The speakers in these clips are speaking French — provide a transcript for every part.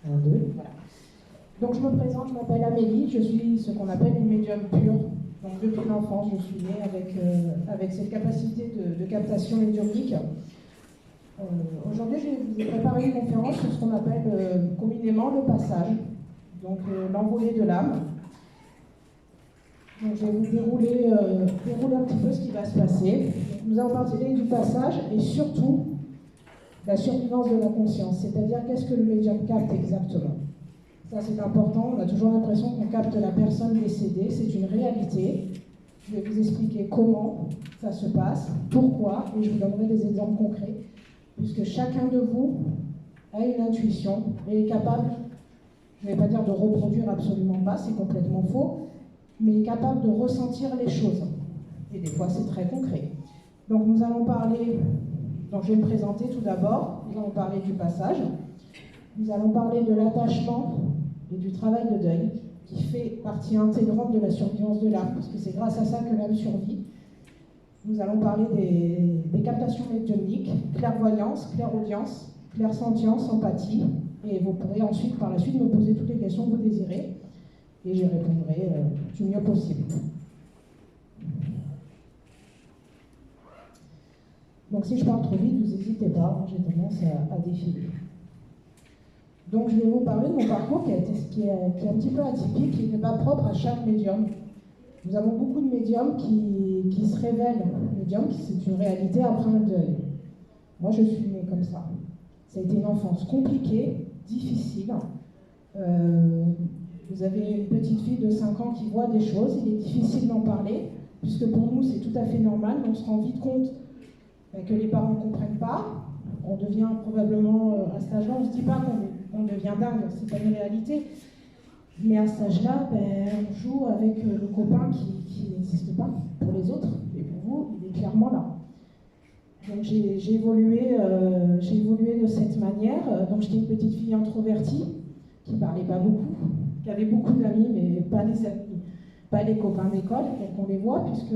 Un, deux, voilà. Donc je me présente, je m'appelle Amélie, je suis ce qu'on appelle une médium pure. Donc depuis l'enfance, je suis née avec cette capacité de captation médiumnique. Aujourd'hui, je vous ai préparé une conférence sur ce qu'on appelle communément le passage, donc l'envolée de l'âme. Donc, je vais vous dérouler un petit peu ce qui va se passer. Donc, nous allons parler du passage et surtout la survivance de la conscience, c'est-à-dire qu'est-ce que le médium capte exactement. Ça c'est important, on a toujours l'impression qu'on capte la personne décédée, c'est une réalité. Je vais vous expliquer comment ça se passe, pourquoi, et je vous donnerai des exemples concrets, puisque chacun de vous a une intuition et est capable, je ne vais pas dire de reproduire absolument pas, c'est complètement faux, mais est capable de ressentir les choses. Et des fois, c'est très concret. Donc, nous allons parler, donc je vais me présenter tout d'abord, nous allons parler du passage, nous allons parler de l'attachement et du travail de deuil, qui fait partie intégrante de la survivance de l'âme, parce que c'est grâce à ça que l'âme survit. Nous allons parler des captations médiumniques, clairvoyance, clairaudience, clairsentience, empathie, et vous pourrez ensuite, par la suite, me poser toutes les questions que vous désirez, et j'y répondrai du mieux possible. Donc si je parle trop vite, vous n'hésitez pas, j'ai tendance à défiler. Donc je vais vous parler de mon parcours qui est un petit peu atypique, qui n'est pas propre à chaque médium. Nous avons beaucoup de médiums qui se révèlent médiums, c'est une réalité après un deuil. Moi je suis née comme ça. Ça a été une enfance compliquée, difficile. Vous avez une petite fille de 5 ans qui voit des choses, il est difficile d'en parler, puisque pour nous c'est tout à fait normal, mais on se rend vite compte que les parents ne comprennent pas. On devient probablement, à cet âge-là, on ne se dit pas qu'on devient dingue, c'est pas une réalité. Mais à cet âge-là, on joue avec le copain qui n'existe pas pour les autres, et pour vous, il est clairement là. Donc j'ai évolué de cette manière. Donc j'étais une petite fille introvertie, qui ne parlait pas beaucoup, qui avait beaucoup d'amis, mais pas les amis, pas les copains d'école, tels qu'on les voit, puisque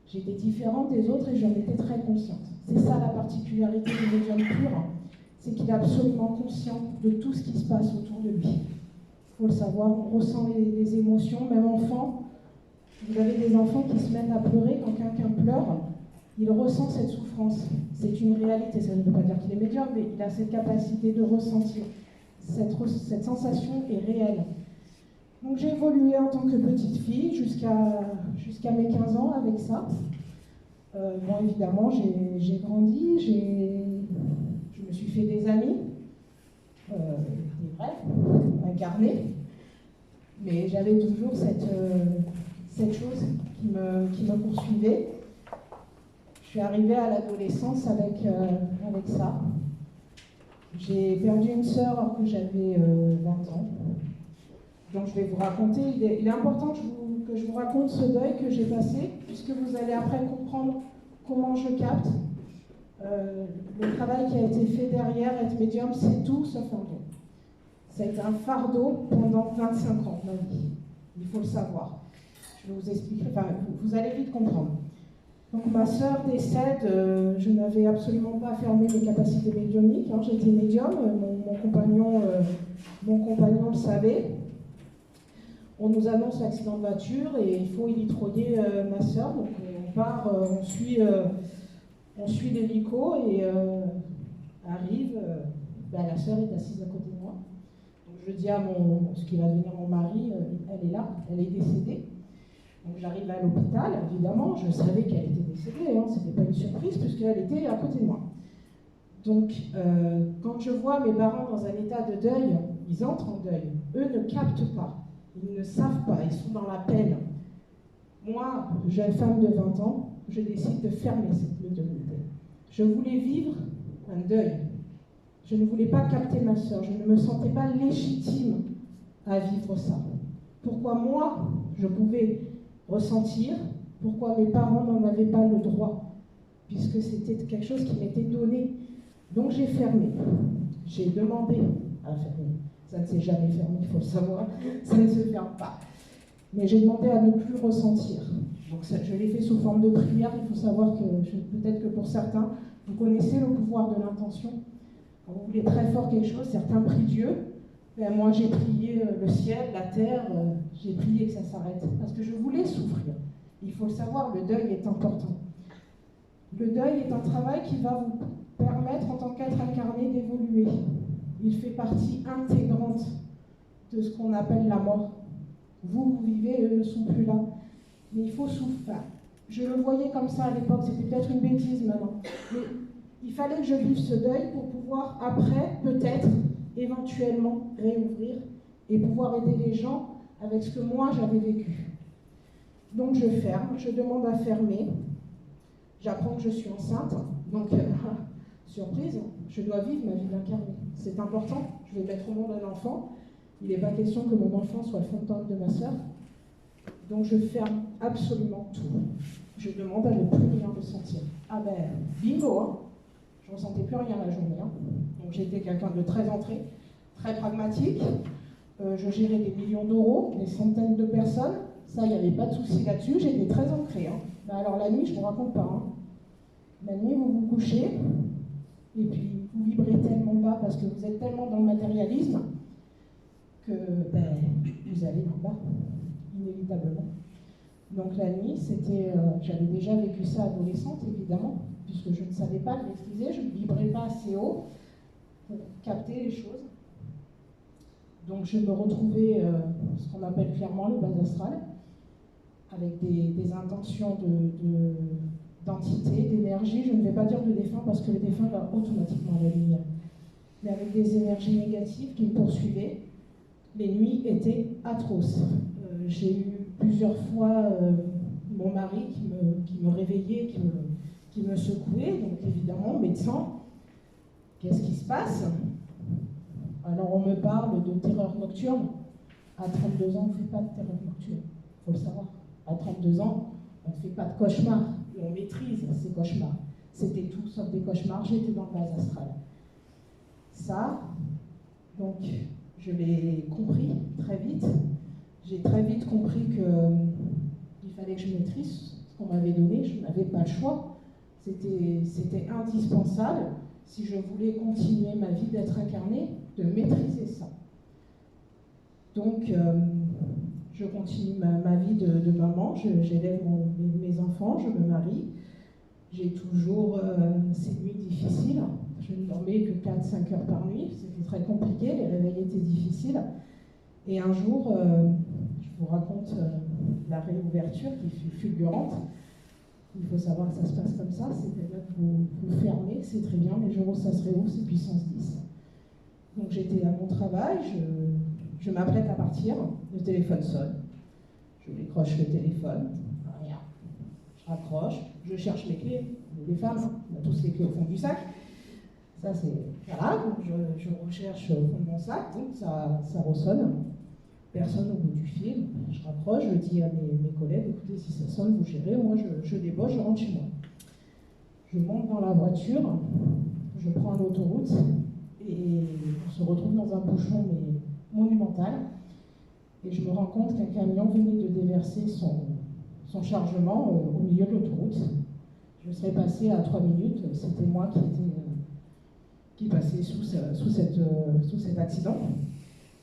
j'étais différente des autres et j'en étais très consciente. C'est ça la particularité du médium pur, c'est qu'il est absolument conscient de tout ce qui se passe autour de lui. Il faut le savoir, on ressent les émotions, même enfant. Vous avez des enfants qui se mettent à pleurer, quand quelqu'un pleure, il ressent cette souffrance. C'est une réalité, ça ne veut pas dire qu'il est médium, mais il a cette capacité de ressentir. Cette sensation est réelle. Donc j'ai évolué en tant que petite fille jusqu'à mes 15 ans avec ça. Bon, évidemment, j'ai grandi, je me suis fait des amis, des vrais, incarnés, mais j'avais toujours cette chose qui me poursuivait. Je suis arrivée à l'adolescence avec ça. J'ai perdu une sœur alors que j'avais 20 ans. Donc je vais vous raconter, il est important que je vous raconte ce deuil que j'ai passé, puisque vous allez après comprendre comment je capte. Le travail qui a été fait derrière, être médium, c'est tout sauf un don. Ça a été un fardeau pendant 25 ans de ma vie, il faut le savoir. Je vais vous expliquer, vous allez vite comprendre. Donc ma sœur décède, je n'avais absolument pas fermé mes capacités médiumniques, hein, j'étais médium, mon compagnon le savait. On nous annonce l'accident de voiture et il faut élitroyer ma sœur, donc on part, on suit l'hélico et arrive, la sœur est assise à côté de moi. Donc je dis à ce qui va devenir mon mari, elle est là, elle est décédée. Donc j'arrive à l'hôpital, évidemment, je savais qu'elle était décédée, hein, c'était pas une surprise puisqu'elle était à côté de moi. Donc quand je vois mes parents dans un état de deuil, ils entrent en deuil, eux ne captent pas, ils ne savent pas, ils sont dans la peine. Moi, jeune femme de 20 ans, je décide de fermer cette médiumnité. Je voulais vivre un deuil. Je ne voulais pas capter ma sœur, je ne me sentais pas légitime à vivre ça. Pourquoi moi, je pouvais ressentir, pourquoi mes parents n'en avaient pas le droit, puisque c'était quelque chose qui m'était donné. Donc j'ai fermé. J'ai demandé à fermer. Ça ne s'est jamais fermé, il faut le savoir, ça ne se ferme pas. Mais j'ai demandé à ne plus ressentir. Donc je l'ai fait sous forme de prière. Il faut savoir que, peut-être que pour certains, vous connaissez le pouvoir de l'intention. Quand vous voulez très fort quelque chose, certains prient Dieu, Ben, moi, j'ai prié le ciel, la terre, j'ai prié que ça s'arrête, parce que je voulais souffrir. Il faut le savoir, le deuil est important. Le deuil est un travail qui va vous permettre, en tant qu'être incarné, d'évoluer. Il fait partie intégrante de ce qu'on appelle la mort. Vous vivez, eux ne sont plus là. Mais il faut souffrir. Je le voyais comme ça à l'époque, c'était peut-être une bêtise maintenant. Mais il fallait que je vive ce deuil pour pouvoir, après, peut-être, éventuellement, réouvrir et pouvoir aider les gens avec ce que moi j'avais vécu. Donc je ferme, je demande à fermer. J'apprends que je suis enceinte, donc surprise, je dois vivre ma vie d'incarnée. C'est important, je vais mettre au monde un enfant. Il n'est pas question que mon enfant soit le fantôme de ma sœur. Donc je ferme absolument tout. Je demande à ne plus rien ressentir. Ah ben, bingo, hein. Je ne ressentais plus rien la journée. Hein. Donc j'étais quelqu'un de très entré, très pragmatique. Je gérais des millions d'euros, des centaines de personnes. Ça, il n'y avait pas de souci là-dessus. J'étais très ancrée. Hein. Ben alors la nuit, je ne vous raconte pas. Hein. La nuit, vous vous couchez, et puis vous vibrez tellement bas parce que vous êtes tellement dans le matérialisme que ben, vous allez en bas, inévitablement. Donc la nuit, c'était, j'avais déjà vécu ça adolescente, évidemment, puisque je ne savais pas le maîtriser, je ne vibrais pas assez haut pour capter les choses. Donc je me retrouvais, ce qu'on appelle clairement le bas astral, avec des intentions d'entité, d'énergie. Je ne vais pas dire de défunt parce que le défunt va automatiquement à la lumière. Mais avec des énergies négatives qui me poursuivaient. Les nuits étaient atroces. J'ai eu plusieurs fois mon mari qui me réveillait, qui me secouait. Donc évidemment, médecin, qu'est-ce qui se passe? Alors on me parle de terreur nocturne. À 32 ans, on ne fait pas de terreur nocturne. Il faut le savoir. À 32 ans, on ne fait pas de cauchemars. Et on maîtrise ces cauchemars. C'était tout sauf des cauchemars. J'étais dans le bas astral. Ça, donc, je l'ai compris très vite. J'ai très vite compris qu'il fallait que je maîtrise ce qu'on m'avait donné. Je n'avais pas le choix. C'était indispensable, si je voulais continuer ma vie d'être incarnée, de maîtriser ça. Donc, je continue ma vie de maman. J'élève mes enfants, je me marie. J'ai toujours ces nuits difficiles. Je ne dormais que 4-5 heures par nuit. C'était très compliqué, les réveils étaient difficiles. Et un jour, je vous raconte la réouverture qui fut fulgurante. Il faut savoir que ça se passe comme ça, c'est-à-dire que vous fermez, c'est très bien, les jours où ça se réouvre, c'est puissance 10. Donc j'étais à mon travail, je m'apprête à partir, le téléphone sonne, je décroche le téléphone, rien, je raccroche, je cherche mes clés, les femmes, on a tous les clés au fond du sac, ça c'est, voilà, donc je recherche au fond de mon sac, donc ça ressonne, personne au bout du fil, je raccroche, je dis à mes collègues, écoutez, si ça sonne, vous gérez, moi je débauche, je rentre chez moi. Je monte dans la voiture, je prends l'autoroute, et on se retrouve dans un bouchon mais monumental, et je me rends compte qu'un camion venait de déverser son chargement au milieu de l'autoroute. Je serais passé à 3 minutes, c'était moi qui passais sous cet accident.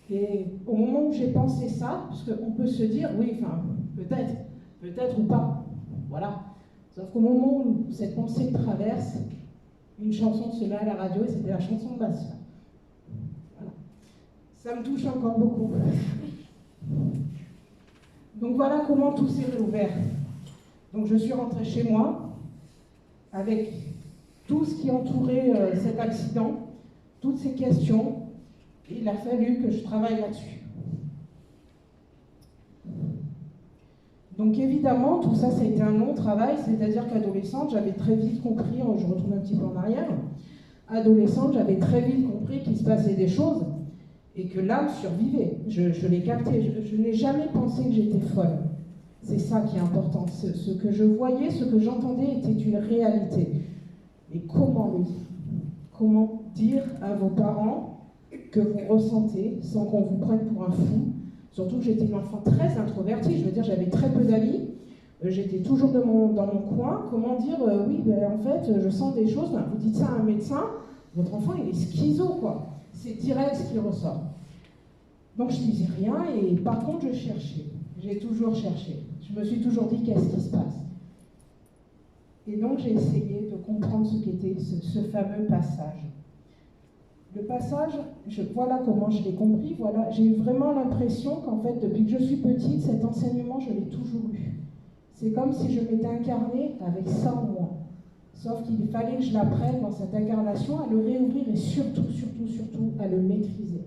Et au moment où j'ai pensé ça, parce qu'on peut se dire, oui, enfin, peut-être ou pas, voilà. Sauf qu'au moment où cette pensée traverse, une chanson se met à la radio et c'était la chanson de ma sœur. Voilà. Ça me touche encore beaucoup. Donc voilà comment tout s'est réouvert. Donc je suis rentrée chez moi avec tout ce qui entourait cet accident, toutes ces questions. Il a fallu que je travaille là-dessus. Donc évidemment, tout ça, ça a été un long travail, c'est-à-dire qu'adolescente, j'avais très vite compris, je retourne un petit peu en arrière, adolescente, j'avais très vite compris qu'il se passait des choses et que l'âme survivait. Je l'ai capté, je n'ai jamais pensé que j'étais folle. C'est ça qui est important. Ce que je voyais, ce que j'entendais était une réalité. Mais comment le dire? Comment dire à vos parents que vous ressentez sans qu'on vous prenne pour un fou? Surtout que j'étais une enfant très introvertie, je veux dire, j'avais très peu d'amis, j'étais toujours dans mon coin. Comment dire, oui, ben, en fait, je sens des choses, vous dites ça à un médecin, votre enfant, il est schizo, quoi. C'est direct ce qui ressort. Donc je disais rien, et par contre je cherchais. J'ai toujours cherché. Je me suis toujours dit qu'est-ce qui se passe. Et donc j'ai essayé de comprendre ce qu'était ce fameux passage. Le passage, voilà comment je l'ai compris. Voilà, j'ai eu vraiment l'impression qu'en fait, depuis que je suis petite, cet enseignement, je l'ai toujours eu. C'est comme si je m'étais incarnée avec ça en moi. Sauf qu'il fallait que je l'apprenne dans cette incarnation à le réouvrir et surtout à le maîtriser.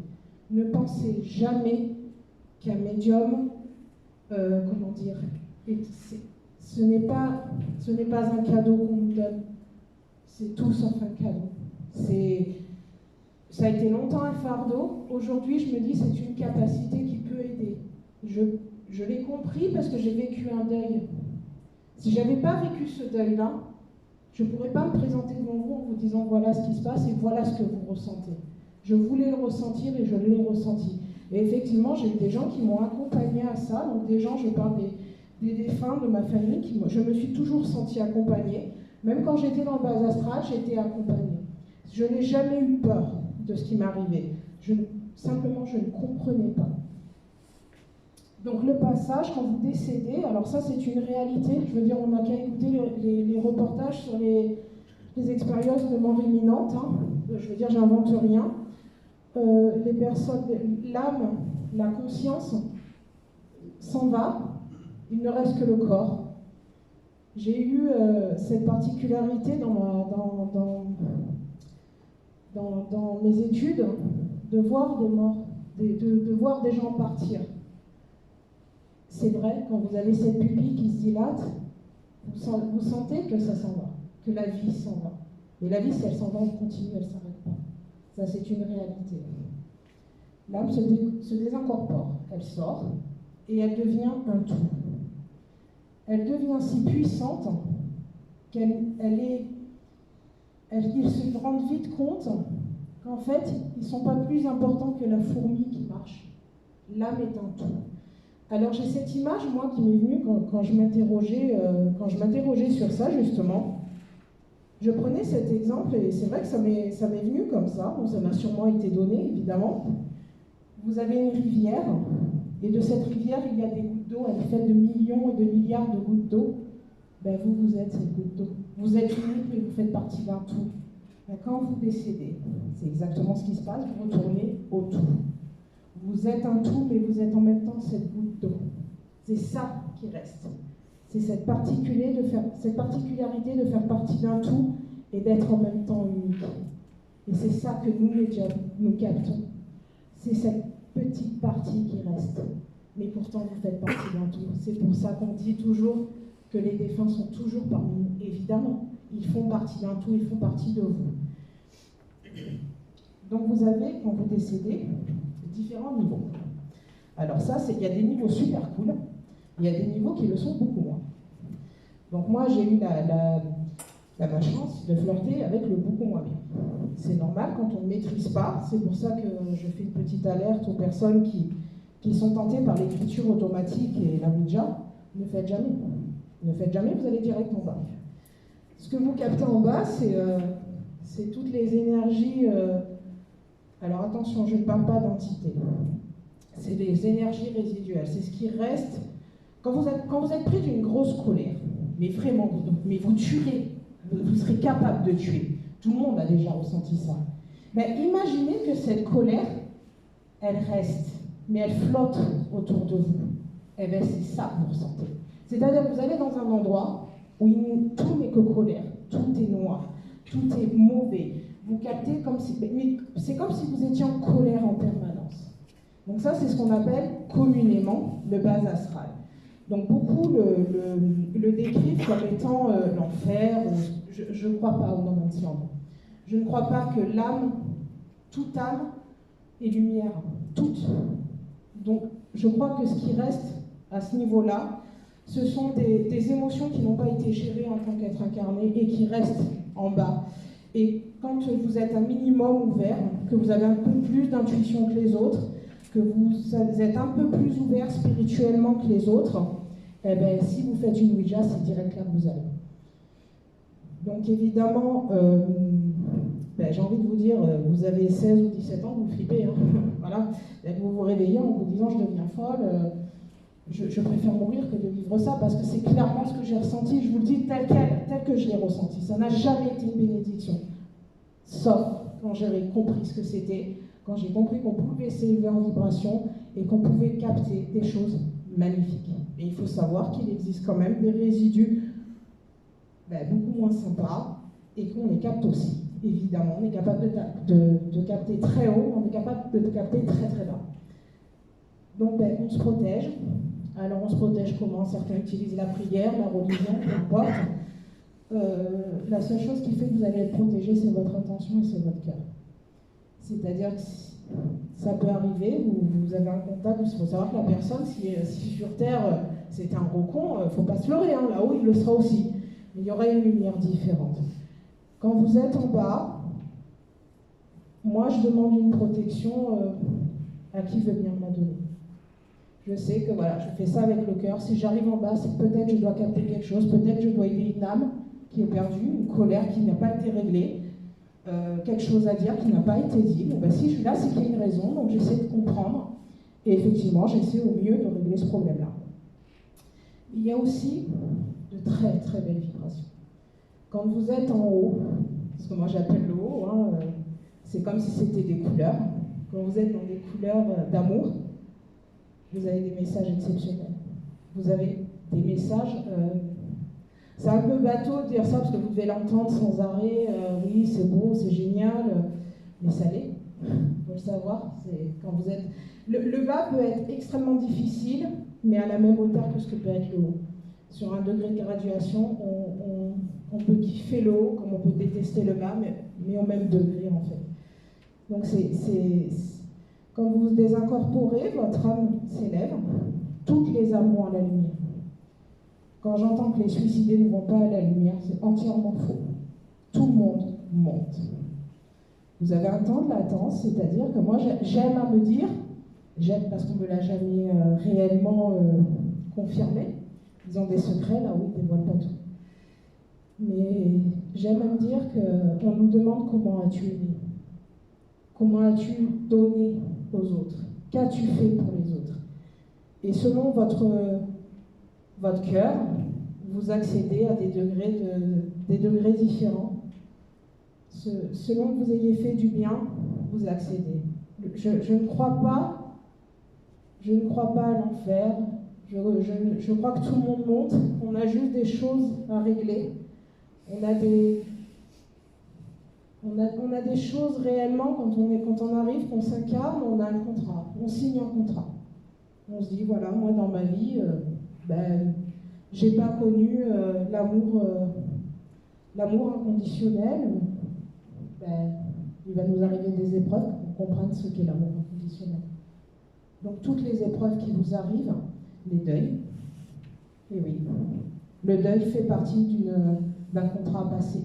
Ne pensez jamais qu'un médium, comment dire, ce n'est pas un cadeau qu'on nous donne. C'est tout sauf un cadeau. Ça a été longtemps un fardeau. Aujourd'hui, je me dis c'est une capacité qui peut aider. Je l'ai compris parce que j'ai vécu un deuil. Si je n'avais pas vécu ce deuil-là, je ne pourrais pas me présenter devant vous en vous disant voilà ce qui se passe et voilà ce que vous ressentez. Je voulais le ressentir et je l'ai ressenti. Et effectivement, j'ai eu des gens qui m'ont accompagné à ça. Donc des gens, je parle des défunts de ma famille, je me suis toujours sentie accompagnée. Même quand j'étais dans le bas astral, j'étais accompagnée. Je n'ai jamais eu peur de ce qui m'arrivait. Simplement, je ne comprenais pas. Donc le passage, quand vous décédez, alors ça c'est une réalité, je veux dire, on n'a qu'à écouter les reportages sur les expériences de mort imminente, hein. Je veux dire, j'invente rien. Les personnes, l'âme, la conscience s'en va, il ne reste que le corps. J'ai eu cette particularité dans mes études de voir des morts, de voir des gens partir. C'est vrai, quand vous avez cette pupille qui se dilate, vous sentez que ça s'en va, que la vie s'en va. Mais la vie, si elle s'en va, on continue, elle ne s'arrête pas. Ça, c'est une réalité. L'âme se désincorpore, elle sort, et elle devient un tout. Elle devient si puissante qu'ils se rendent vite compte qu'en fait, ils ne sont pas plus importants que la fourmi qui marche. L'âme est un tout. Alors j'ai cette image, moi, qui m'est venue quand je m'interrogeais sur ça, justement. Je prenais cet exemple, et c'est vrai que ça m'est venu comme ça. Bon, ça m'a sûrement été donné, évidemment. Vous avez une rivière, et de cette rivière, il y a des gouttes d'eau, elle est faite de millions et de milliards de gouttes d'eau. Ben, vous êtes cette goutte d'eau. Vous êtes unique, mais vous faites partie d'un tout. Ben, quand vous décédez, c'est exactement ce qui se passe, vous retournez au tout. Vous êtes un tout, mais vous êtes en même temps cette goutte d'eau. C'est ça qui reste. C'est cette particularité de faire partie d'un tout et d'être en même temps unique. Et c'est ça que nous, médiums, nous captons. C'est cette petite partie qui reste. Mais pourtant, vous faites partie d'un tout. C'est pour ça qu'on dit toujours que les défunts sont toujours parmi nous. Évidemment, ils font partie d'un tout, ils font partie de vous. Donc vous avez, quand vous décédez, différents niveaux. Alors ça, il y a des niveaux super cool, il y a des niveaux qui le sont beaucoup moins. Donc moi, j'ai eu la malchance de flirter avec le beaucoup moins bien. C'est normal quand on ne maîtrise pas, c'est pour ça que je fais une petite alerte aux personnes qui sont tentées par l'écriture automatique et la Ouija. Ne faites jamais. Ne faites jamais, vous allez direct en bas. Ce que vous captez en bas, c'est toutes les énergies... alors attention, je ne parle pas d'entité. C'est des énergies résiduelles. C'est ce qui reste... Quand vous êtes pris d'une grosse colère, mais vraiment, mais vous tuerez, vous serez capable de tuer. Tout le monde a déjà ressenti ça. Mais imaginez que cette colère, elle reste, mais elle flotte autour de vous. Eh bien, c'est ça que vous ressentez. C'est-à-dire que vous allez dans un endroit où tout n'est que colère, tout est noir, tout est mauvais. Vous captez comme si... Mais c'est comme si vous étiez en colère en permanence. Donc ça, c'est ce qu'on appelle communément le bas astral. Donc beaucoup le décrivent comme étant l'enfer. Je ne crois pas au nom d'un Je ne crois pas que l'âme, toute âme, est lumière. Toute. Donc je crois que ce qui reste à ce niveau-là, ce sont des émotions qui n'ont pas été gérées en tant qu'être incarné et qui restent en bas. Et quand vous êtes un minimum ouvert, que vous avez un peu plus d'intuition que les autres, que vous êtes un peu plus ouvert spirituellement que les autres, eh bien, si vous faites une Ouija, c'est direct là que vous allez. Donc évidemment, ben, j'ai envie de vous dire, vous avez 16 ou 17 ans, vous flippez. Hein. Voilà. Et vous vous réveillez en vous disant, je deviens folle, je préfère mourir que de vivre ça, parce que c'est clairement ce que j'ai ressenti, je vous le dis tel que je l'ai ressenti. Ça n'a jamais été une bénédiction. Sauf quand j'ai compris ce que c'était, quand j'ai compris qu'on pouvait s'élever en vibration et qu'on pouvait capter des choses magnifiques. Et il faut savoir qu'il existe quand même des résidus beaucoup moins sympas et qu'on les capte aussi. Évidemment, on est capable de capter très haut, on est capable de capter très très bas. Donc on se protège. Alors on se protège comment? Certains utilisent la prière, la religion, peu importe. La seule chose qui fait que vous allez être protégé, c'est votre intention et c'est votre cœur. C'est-à-dire que ça peut arriver, vous avez un contact, il faut savoir que la personne, si sur Terre c'était un gros con, il ne faut pas se leurrer, hein, là-haut il le sera aussi. Mais il y aura une lumière différente. Quand vous êtes en bas, moi je demande une protection à qui veut bien me la donner. Je sais que voilà, je fais ça avec le cœur. Si j'arrive en bas, c'est que peut-être je dois capter quelque chose, peut-être je dois aider une âme qui est perdue, une colère qui n'a pas été réglée, quelque chose à dire qui n'a pas été dit. Bon, ben, si je suis là, c'est qu'il y a une raison, donc j'essaie de comprendre. Et effectivement, j'essaie au mieux de régler ce problème-là. Il y a aussi de très très belles vibrations. Quand vous êtes en haut, ce que moi j'appelle le haut, hein, c'est comme si c'était des couleurs. Quand vous êtes dans des couleurs d'amour, vous avez des messages exceptionnels. Vous avez des messages... c'est un peu bateau de dire ça parce que vous devez l'entendre sans arrêt. Oui, c'est beau, c'est génial, mais ça l'est. Il faut le savoir. Quand vous êtes... le bas peut être extrêmement difficile, mais à la même hauteur que ce que peut être le haut. Sur un degré de graduation, on peut kiffer le haut comme on peut détester le bas, mais au même degré en fait. Donc quand vous vous désincorporez, votre âme s'élève, toutes les âmes vont à la lumière. Quand j'entends que les suicidés ne vont pas à la lumière, c'est entièrement faux. Tout le monde monte. Vous avez un temps de latence, c'est-à-dire que moi j'aime à me dire, j'aime parce qu'on ne me l'a jamais réellement confirmé, ils ont des secrets là où ils ne dévoilent pas tout. Mais j'aime à me dire qu'on nous demande comment as-tu aimé, comment as-tu donné aux autres, qu'as-tu fait pour les autres. Et selon votre cœur, vous accédez à des degrés différents. Selon que vous ayez fait du bien, vous accédez. Je ne crois pas à l'enfer. Je crois que tout le monde monte. On a juste des choses à régler. On a des choses réellement quand on arrive, qu'on s'incarne, on a un contrat. On signe un contrat. On se dit voilà, moi dans ma vie, j'ai pas connu l'amour inconditionnel. Il va nous arriver des épreuves pour comprendre ce qu'est l'amour inconditionnel. Donc toutes les épreuves qui vous arrivent, les deuils, et oui, le deuil fait partie d'un contrat passé.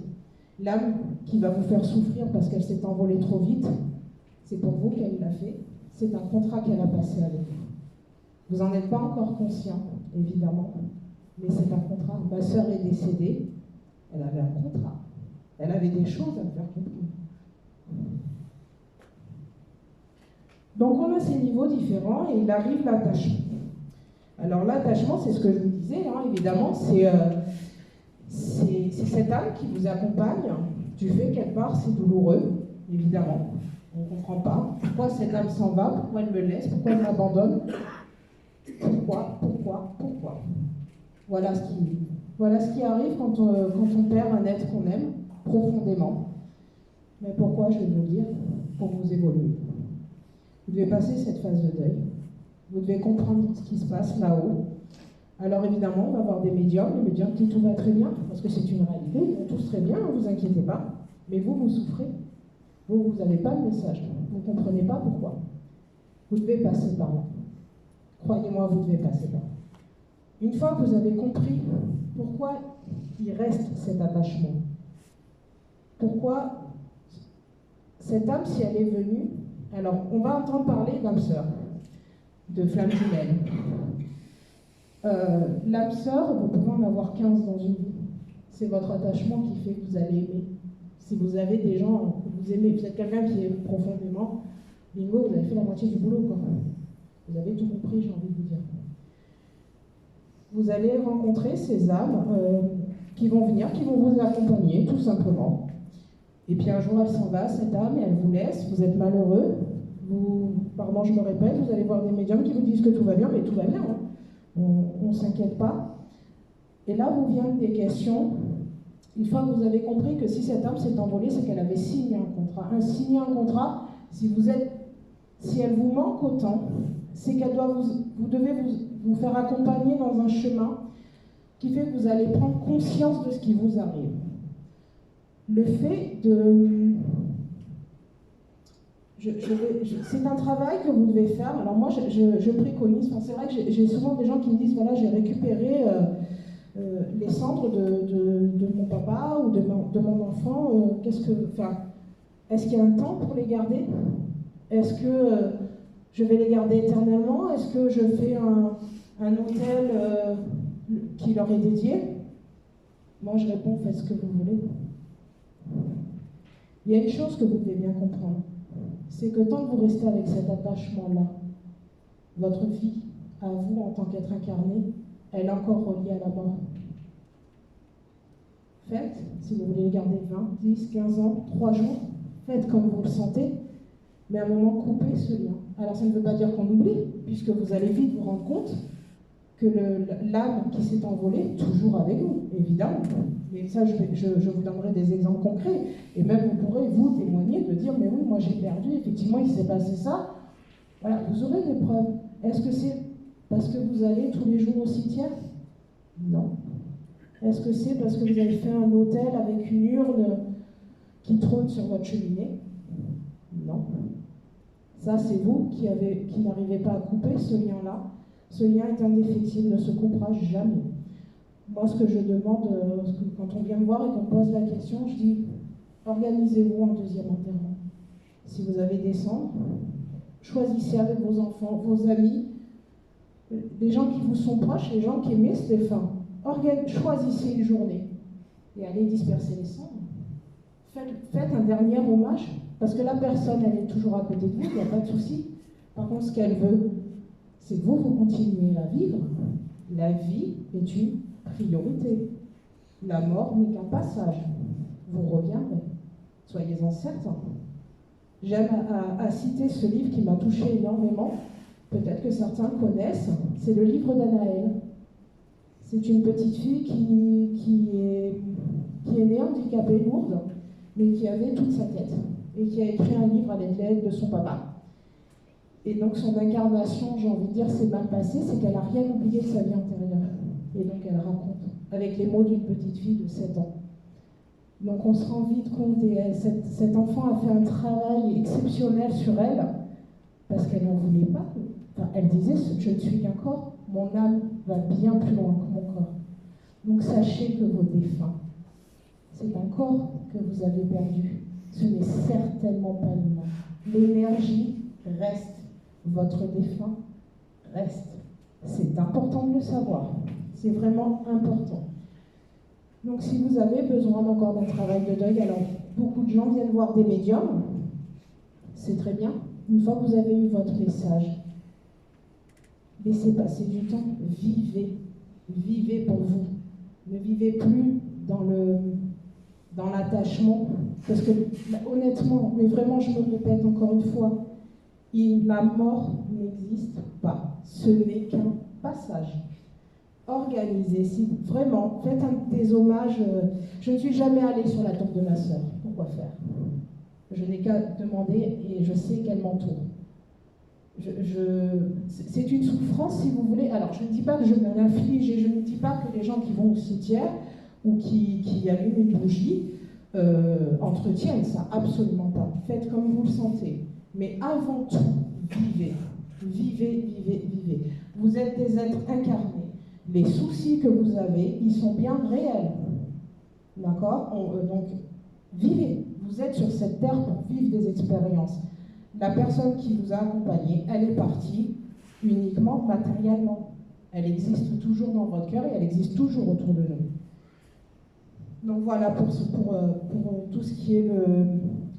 L'âme qui va vous faire souffrir parce qu'elle s'est envolée trop vite, c'est pour vous qu'elle l'a fait, c'est un contrat qu'elle a passé avec vous. Vous n'en êtes pas encore conscient, évidemment, mais c'est un contrat. Ma sœur est décédée, elle avait un contrat. Elle avait des choses à me faire comprendre. Donc on a ces niveaux différents et il arrive l'attachement. Alors l'attachement, c'est ce que je vous disais, hein, évidemment, c'est cette âme qui vous accompagne du fait qu'elle part, c'est douloureux, évidemment. On ne comprend pas. Pourquoi cette âme s'en va? Pourquoi elle me laisse? Pourquoi elle m'abandonne? Pourquoi? Voilà ce qui arrive quand on perd un être qu'on aime profondément. Mais pourquoi, je vais vous le dire? Pour vous évoluer. Vous devez passer cette phase de deuil. Vous devez comprendre ce qui se passe là-haut. Alors évidemment, on va avoir des médiums. Les médiums qui tout va très bien, parce que c'est une réalité. Ils vont tous très bien, ne vous inquiétez pas. Mais vous souffrez. Vous n'avez pas le message. Vous ne comprenez pas pourquoi. Vous devez passer par là. Croyez-moi, vous devez passer par là. Une fois que vous avez compris pourquoi il reste cet attachement, pourquoi cette âme, si elle est venue, alors on va entendre parler d'âme sœur, de flamme jumelle. L'âme sœur, vous pouvez en avoir 15 dans une vie. C'est votre attachement qui fait que vous allez aimer. Si vous avez des gens que vous vous aimez, vous êtes quelqu'un qui aime profondément, bingo, vous avez fait la moitié du boulot, quoi. Vous avez tout compris, j'ai envie de vous dire. Vous allez rencontrer ces âmes qui vont venir, qui vont vous accompagner, tout simplement. Et puis un jour, elle s'en va, cette âme, et elle vous laisse, vous êtes malheureux. Pardon, je me répète, vous allez voir des médiums qui vous disent que tout va bien, mais tout va bien, hein. On ne s'inquiète pas. Et là, vous viennent des questions. Une fois que vous avez compris que si cette âme s'est envolée, c'est qu'elle avait signé un contrat. Signer un contrat, si elle vous manque autant, c'est qu'elle doit vous devez vous faire accompagner dans un chemin qui fait que vous allez prendre conscience de ce qui vous arrive. Le fait de... c'est un travail que vous devez faire. Alors moi, je préconise, c'est vrai que j'ai souvent des gens qui me disent, voilà, j'ai récupéré les cendres de mon papa ou de mon enfant. Est-ce qu'il y a un temps pour les garder? Est-ce que je vais les garder éternellement? Est-ce que je fais un hôtel qui leur est dédié? Moi, je réponds, faites ce que vous voulez. Il y a une chose que vous devez bien comprendre, c'est que tant que vous restez avec cet attachement-là, votre vie à vous en tant qu'être incarné, elle est encore reliée à la mort. Faites, si vous voulez les garder 20, 10, 15 ans, 3 jours, faites comme vous le sentez, mais à un moment, coupez ce lien. Alors ça ne veut pas dire qu'on oublie, puisque vous allez vite vous rendre compte que l'âme qui s'est envolée est toujours avec vous, évidemment. Mais ça, je vous donnerai des exemples concrets. Et même vous pourrez, vous, témoigner, de dire, mais oui, moi j'ai perdu, effectivement, il s'est passé ça. Voilà, vous aurez des preuves. Est-ce que c'est parce que vous allez tous les jours au cimetière? Non. Est-ce que c'est parce que vous avez fait un autel avec une urne qui trône sur votre cheminée? Non. Ça, c'est vous qui n'arrivez pas à couper ce lien-là. Ce lien est indéfectible, ne se coupera jamais. Moi, ce que je demande, quand on vient me voir et qu'on pose la question, je dis, organisez-vous un deuxième enterrement. Si vous avez des cendres, choisissez avec vos enfants, vos amis, les gens qui vous sont proches, les gens qui aiment ce défunt. Choisissez une journée et allez disperser les cendres. Faites un dernier hommage, parce que la personne, elle est toujours à côté de vous, il n'y a pas de souci. Par contre, ce qu'elle veut, c'est que vous continuez à vivre. La vie est une priorité. La mort n'est qu'un passage. Vous reviendrez. Soyez-en certains. J'aime à citer ce livre qui m'a touché énormément. Peut-être que certains connaissent. C'est le livre d'Anaël. C'est une petite fille qui est née handicapée lourde, mais qui avait toute sa tête. Et qui a écrit un livre avec l'aide de son papa. Et donc son incarnation, j'ai envie de dire, s'est mal passée, c'est qu'elle n'a rien oublié de sa vie antérieure. Et donc elle raconte, avec les mots d'une petite fille de 7 ans. Donc on se rend vite compte, et cet enfant a fait un travail exceptionnel sur elle, parce qu'elle n'en voulait pas. Enfin, elle disait, je ne suis qu'un corps, mon âme va bien plus loin que mon corps. Donc sachez que vos défunts, c'est un corps que vous avez perdu. Ce n'est certainement pas l'humain. L'énergie reste. Votre défunt reste. C'est important de le savoir. C'est vraiment important. Donc si vous avez besoin encore d'un travail de deuil, alors beaucoup de gens viennent voir des médiums. C'est très bien. Une fois que vous avez eu votre message, laissez passer du temps. Vivez. Vivez pour vous. Ne vivez plus dans l'attachement. Parce que honnêtement, mais vraiment je me répète encore une fois, la mort n'existe pas. Ce n'est qu'un passage. Organisez, si vraiment, faites des hommages. Je ne suis jamais allée sur la tombe de ma sœur. Pourquoi faire? Je n'ai qu'à demander et je sais qu'elle m'entoure. C'est une souffrance, si vous voulez. Alors, je ne dis pas que je me l'inflige et je ne dis pas que les gens qui vont au cimetière ou qui allument une bougie entretiennent ça. Absolument pas. Faites comme vous le sentez. Mais avant tout, vivez. Vivez, vivez, vivez. Vous êtes des êtres incarnés. Les soucis que vous avez, ils sont bien réels. D'accord? Donc, vivez. Vous êtes sur cette terre pour vivre des expériences. La personne qui vous a accompagné, elle est partie uniquement matériellement. Elle existe toujours dans votre cœur et elle existe toujours autour de nous. Donc voilà pour tout ce qui est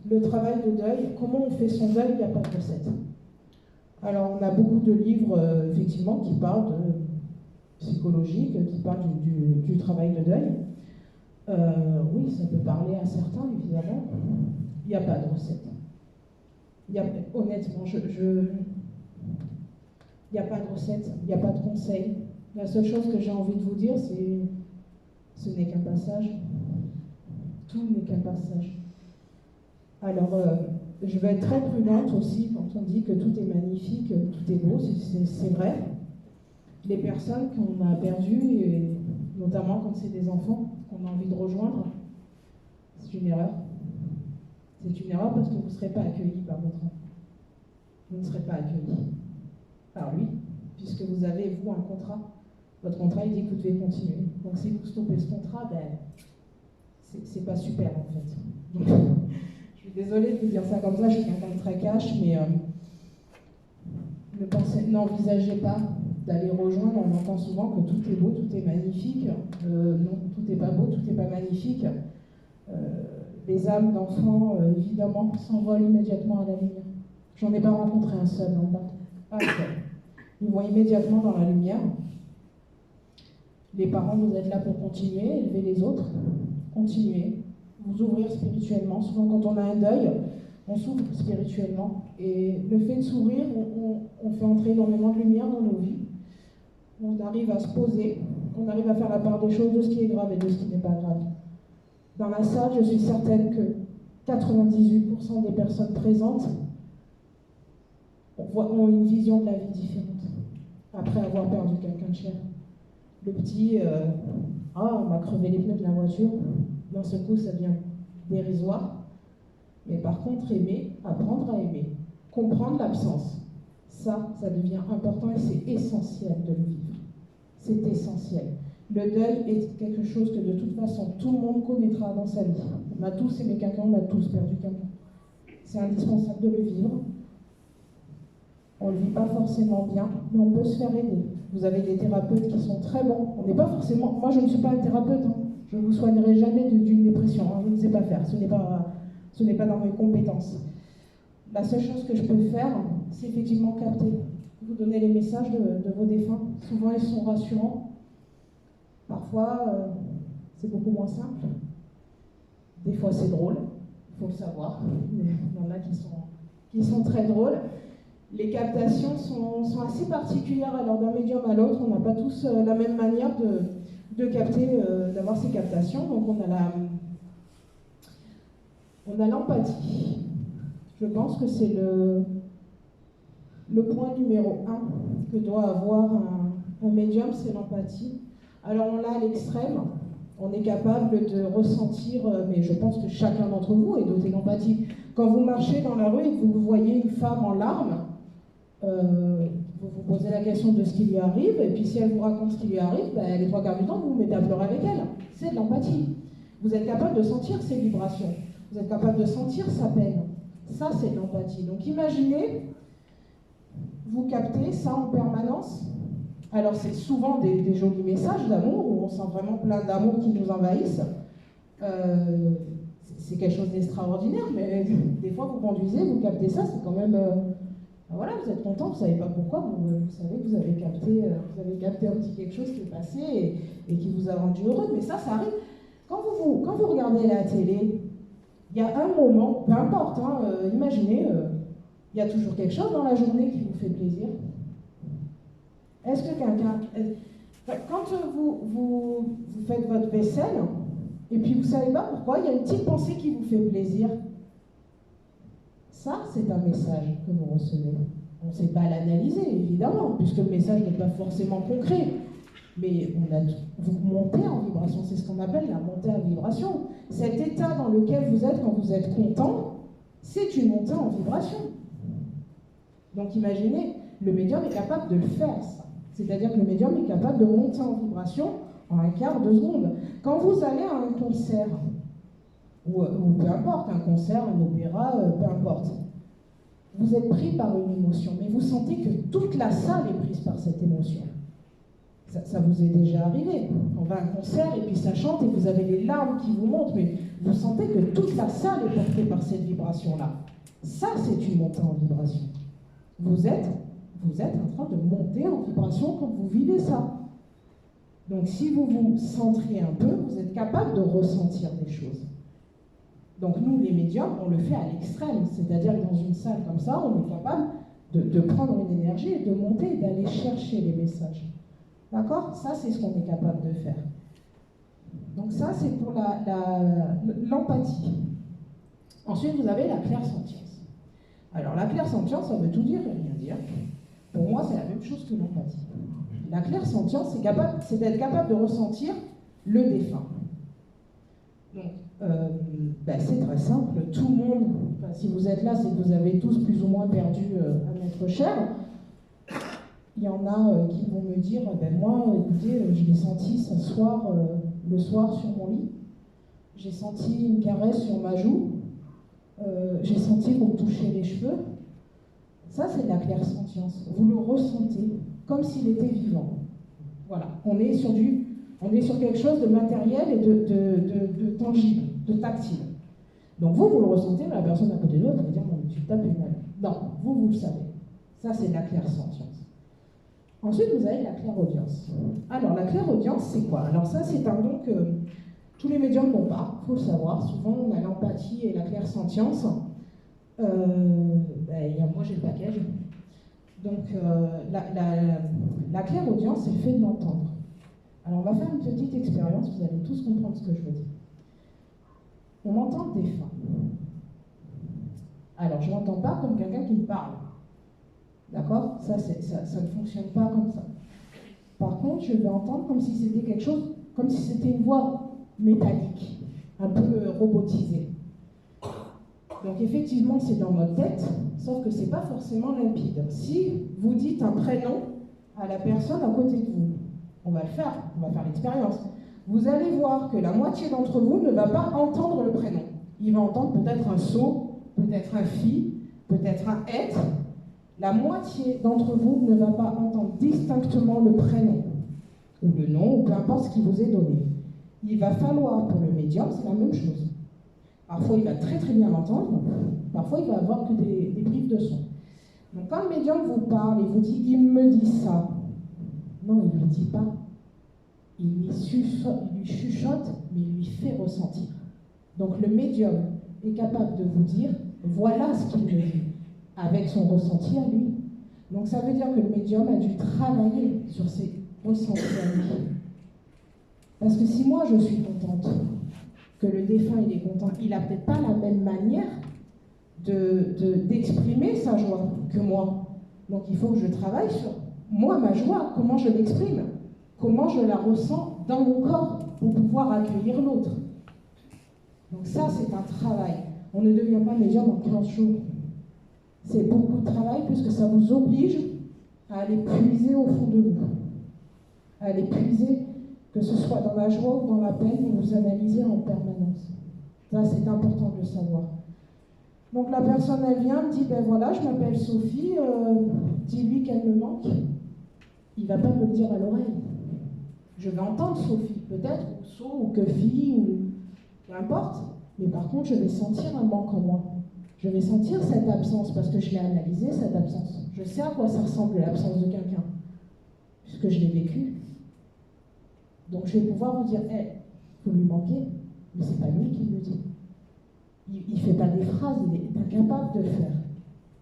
le travail de deuil, comment on fait son deuil, il n'y a pas de recette. Alors, on a beaucoup de livres, effectivement, qui parlent de psychologique, qui parlent du travail de deuil. Oui, ça peut parler à certains, évidemment. Il n'y a pas de recette. Honnêtement, il n'y a pas de recette, il n'y a pas de conseil. La seule chose que j'ai envie de vous dire, c'est ce n'est qu'un passage. Tout n'est qu'un passage. Alors, je vais être très prudente aussi quand on dit que tout est magnifique, tout est beau, c'est vrai. Les personnes qu'on a perdues, et notamment quand c'est des enfants qu'on a envie de rejoindre, c'est une erreur. C'est une erreur parce que vous ne serez pas accueillis par votre enfant. Vous ne serez pas accueillis par lui, puisque vous avez, vous, un contrat. Votre contrat, il dit que vous devez continuer. Donc si vous stoppez ce contrat, ben, c'est pas super en fait. Donc, je suis désolée de vous dire ça comme ça, je suis quelqu'un de très cash, mais n'envisagez pas d'aller rejoindre. On entend souvent que tout est beau, tout est magnifique. Non, tout n'est pas beau, tout n'est pas magnifique. Les âmes d'enfants, évidemment, s'envolent immédiatement à la lumière. J'en ai pas rencontré un seul en bas. Pas un seul. Ils vont immédiatement dans la lumière. Les parents, vous êtes là pour continuer, élever les autres, continuer, vous ouvrir spirituellement. Souvent, quand on a un deuil, on s'ouvre spirituellement. Et le fait de s'ouvrir, on fait entrer énormément de lumière dans nos vies. On arrive à se poser, on arrive à faire la part des choses, de ce qui est grave et de ce qui n'est pas grave. Dans la salle, je suis certaine que 98% des personnes présentes ont une vision de la vie différente après avoir perdu quelqu'un de cher. Le petit, on m'a crevé les pneus de la voiture, d'un seul coup ça devient dérisoire. Mais par contre, aimer, apprendre à aimer, comprendre l'absence, ça devient important et c'est essentiel de le vivre. C'est essentiel. Le deuil est quelque chose que de toute façon tout le monde connaîtra dans sa vie. On a tous aimé quelqu'un, on a tous perdu quelqu'un. C'est indispensable de le vivre. On ne le vit pas forcément bien, mais on peut se faire aider. Vous avez des thérapeutes qui sont très bons. On n'est pas forcément. Moi, je ne suis pas un thérapeute. Hein. Je ne vous soignerai jamais d'une dépression. Hein. Je ne sais pas faire. Ce n'est pas dans mes compétences. La seule chose que je peux faire, c'est effectivement capter. Vous donner les messages de vos défunts. Souvent, ils sont rassurants. Parfois, c'est beaucoup moins simple. Des fois, c'est drôle. Il faut le savoir. Il y en a qui sont très drôles. Les captations sont assez particulières, alors d'un médium à l'autre, on n'a pas tous la même manière de capter, d'avoir ces captations. Donc on a l'empathie. Je pense que c'est le point numéro 1 que doit avoir un médium, c'est l'empathie. Alors on l'a à l'extrême, on est capable de ressentir, mais je pense que chacun d'entre vous est doté d'empathie. Quand vous marchez dans la rue et que vous voyez une femme en larmes, vous vous posez la question de ce qui lui arrive, et puis si elle vous raconte ce qui lui arrive, les 3 quarts du temps, vous vous mettez à pleurer avec elle. C'est de l'empathie. Vous êtes capable de sentir ses vibrations, vous êtes capable de sentir sa peine. Ça, c'est de l'empathie. Donc imaginez, vous captez ça en permanence. Alors c'est souvent des jolis messages d'amour, où on sent vraiment plein d'amour qui nous envahissent. C'est quelque chose d'extraordinaire, mais des fois vous conduisez, vous captez ça, c'est quand même... voilà, vous êtes content, vous ne savez pas pourquoi, vous savez que vous avez capté un petit quelque chose qui est passé et qui vous a rendu heureux, mais ça arrive. Quand vous regardez la télé, il y a un moment, peu importe, imaginez, il y a toujours quelque chose dans la journée qui vous fait plaisir. Est-ce que quelqu'un... Quand vous faites votre vaisselle, et puis vous ne savez pas pourquoi, il y a une petite pensée qui vous fait plaisir. Ça, c'est un message que vous recevez. On ne sait pas l'analyser, évidemment, puisque le message n'est pas forcément concret. Mais vous montez en vibration, c'est ce qu'on appelle la montée en vibration. Cet état dans lequel vous êtes quand vous êtes content, c'est une montée en vibration. Donc imaginez, le médium est capable de le faire, ça. C'est-à-dire que le médium est capable de monter en vibration en un quart de seconde. Quand vous allez à un concert, ou peu importe, un concert, un opéra, peu importe, vous êtes pris par une émotion, mais vous sentez que toute la salle est prise par cette émotion. Ça vous est déjà arrivé. On va à un concert et puis ça chante et vous avez les larmes qui vous montent, mais vous sentez que toute la salle est portée par cette vibration-là. Ça, c'est une montée en vibration. Vous êtes en train de monter en vibration quand vous vivez ça. Donc si vous vous centrez un peu, vous êtes capable de ressentir des choses. Donc nous, les médiums, on le fait à l'extrême, c'est-à-dire que dans une salle comme ça, on est capable de prendre une énergie et de monter et d'aller chercher les messages. D'accord? Ça, c'est ce qu'on est capable de faire. Donc ça, c'est pour l'empathie. Ensuite, vous avez la clairsentience. Alors la clairsentience, ça veut tout dire et rien dire. Pour moi, c'est la même chose que l'empathie. La clairsentience, c'est d'être capable de ressentir le défunt. Donc, c'est très simple. Tout le monde, si vous êtes là, c'est que vous avez tous plus ou moins perdu un être cher. Il y en a qui vont me dire, moi, écoutez, je l'ai senti ce soir, le soir sur mon lit. J'ai senti une caresse sur ma joue. J'ai senti qu'on me touchait les cheveux. Ça, c'est de la clairsentience. Vous le ressentez comme s'il était vivant. Voilà. On est sur quelque chose de matériel et de tangible, de tactile. Donc vous le ressentez, mais la personne à côté de l'autre va dire, non, tu tapes une main. Non, vous le savez. Ça, c'est de la clairsentience. Ensuite, vous avez la clairaudience. Alors, la clairaudience, c'est quoi? Alors ça, c'est un don que tous les médiums n'ont pas, il faut le savoir. Souvent, on a l'empathie et la clairsentience. Moi, j'ai le package. Donc, la clairaudience, c'est le fait de l'entendre. Alors, on va faire une petite expérience, vous allez tous comprendre ce que je veux dire. On entend le défunt. Alors, je ne l'entends pas comme quelqu'un qui me parle. D'accord? Ça ne fonctionne pas comme ça. Par contre, je vais entendre comme si c'était quelque chose, comme si c'était une voix métallique, un peu robotisée. Donc effectivement, c'est dans notre tête, sauf que ce n'est pas forcément limpide. Si vous dites un prénom à la personne à côté de vous, on va faire l'expérience, vous allez voir que la moitié d'entre vous ne va pas entendre le prénom. Il va entendre peut-être un so, peut-être un fi, peut-être un être. La moitié d'entre vous ne va pas entendre distinctement le prénom, ou le nom, ou peu importe ce qui vous est donné. Il va falloir, pour le médium, c'est la même chose. Parfois, il va très très bien l'entendre, parfois, il va avoir que des bribes de son. Donc, quand le médium vous parle et vous dit « il me dit ça », non, il ne lui dit pas. Il lui chuchote, mais il lui fait ressentir. Donc, le médium est capable de vous dire « voilà ce qu'il me dit », avec son ressenti à lui. Donc, ça veut dire que le médium a dû travailler sur ses ressentis à lui. Parce que si moi, je suis contente, que le défunt il est content, il n'a peut-être pas la même manière d'exprimer sa joie que moi. Donc il faut que je travaille sur moi, ma joie, comment je l'exprime, comment je la ressens dans mon corps pour pouvoir accueillir l'autre. Donc ça, c'est un travail. On ne devient pas médium en 15 jours. C'est beaucoup de travail puisque ça vous oblige à aller puiser au fond de vous, à aller puiser, que ce soit dans la joie ou dans la peine, vous vous analysez en permanence. Ça, c'est important de le savoir. Donc la personne, elle vient, me dit, voilà, je m'appelle Sophie, dis-lui qu'elle me manque. Il ne va pas me le dire à l'oreille. Je vais entendre Sophie, peut-être, ou So, ou que fille, ou peu importe. Mais par contre, je vais sentir un manque en moi. Je vais sentir cette absence, parce que je l'ai analysée, cette absence. Je sais à quoi ça ressemble, l'absence de quelqu'un, puisque je l'ai vécu. Donc je vais pouvoir vous dire, vous lui manquez, mais c'est pas lui qui me le dit. Il ne fait pas des phrases, il est incapable de le faire.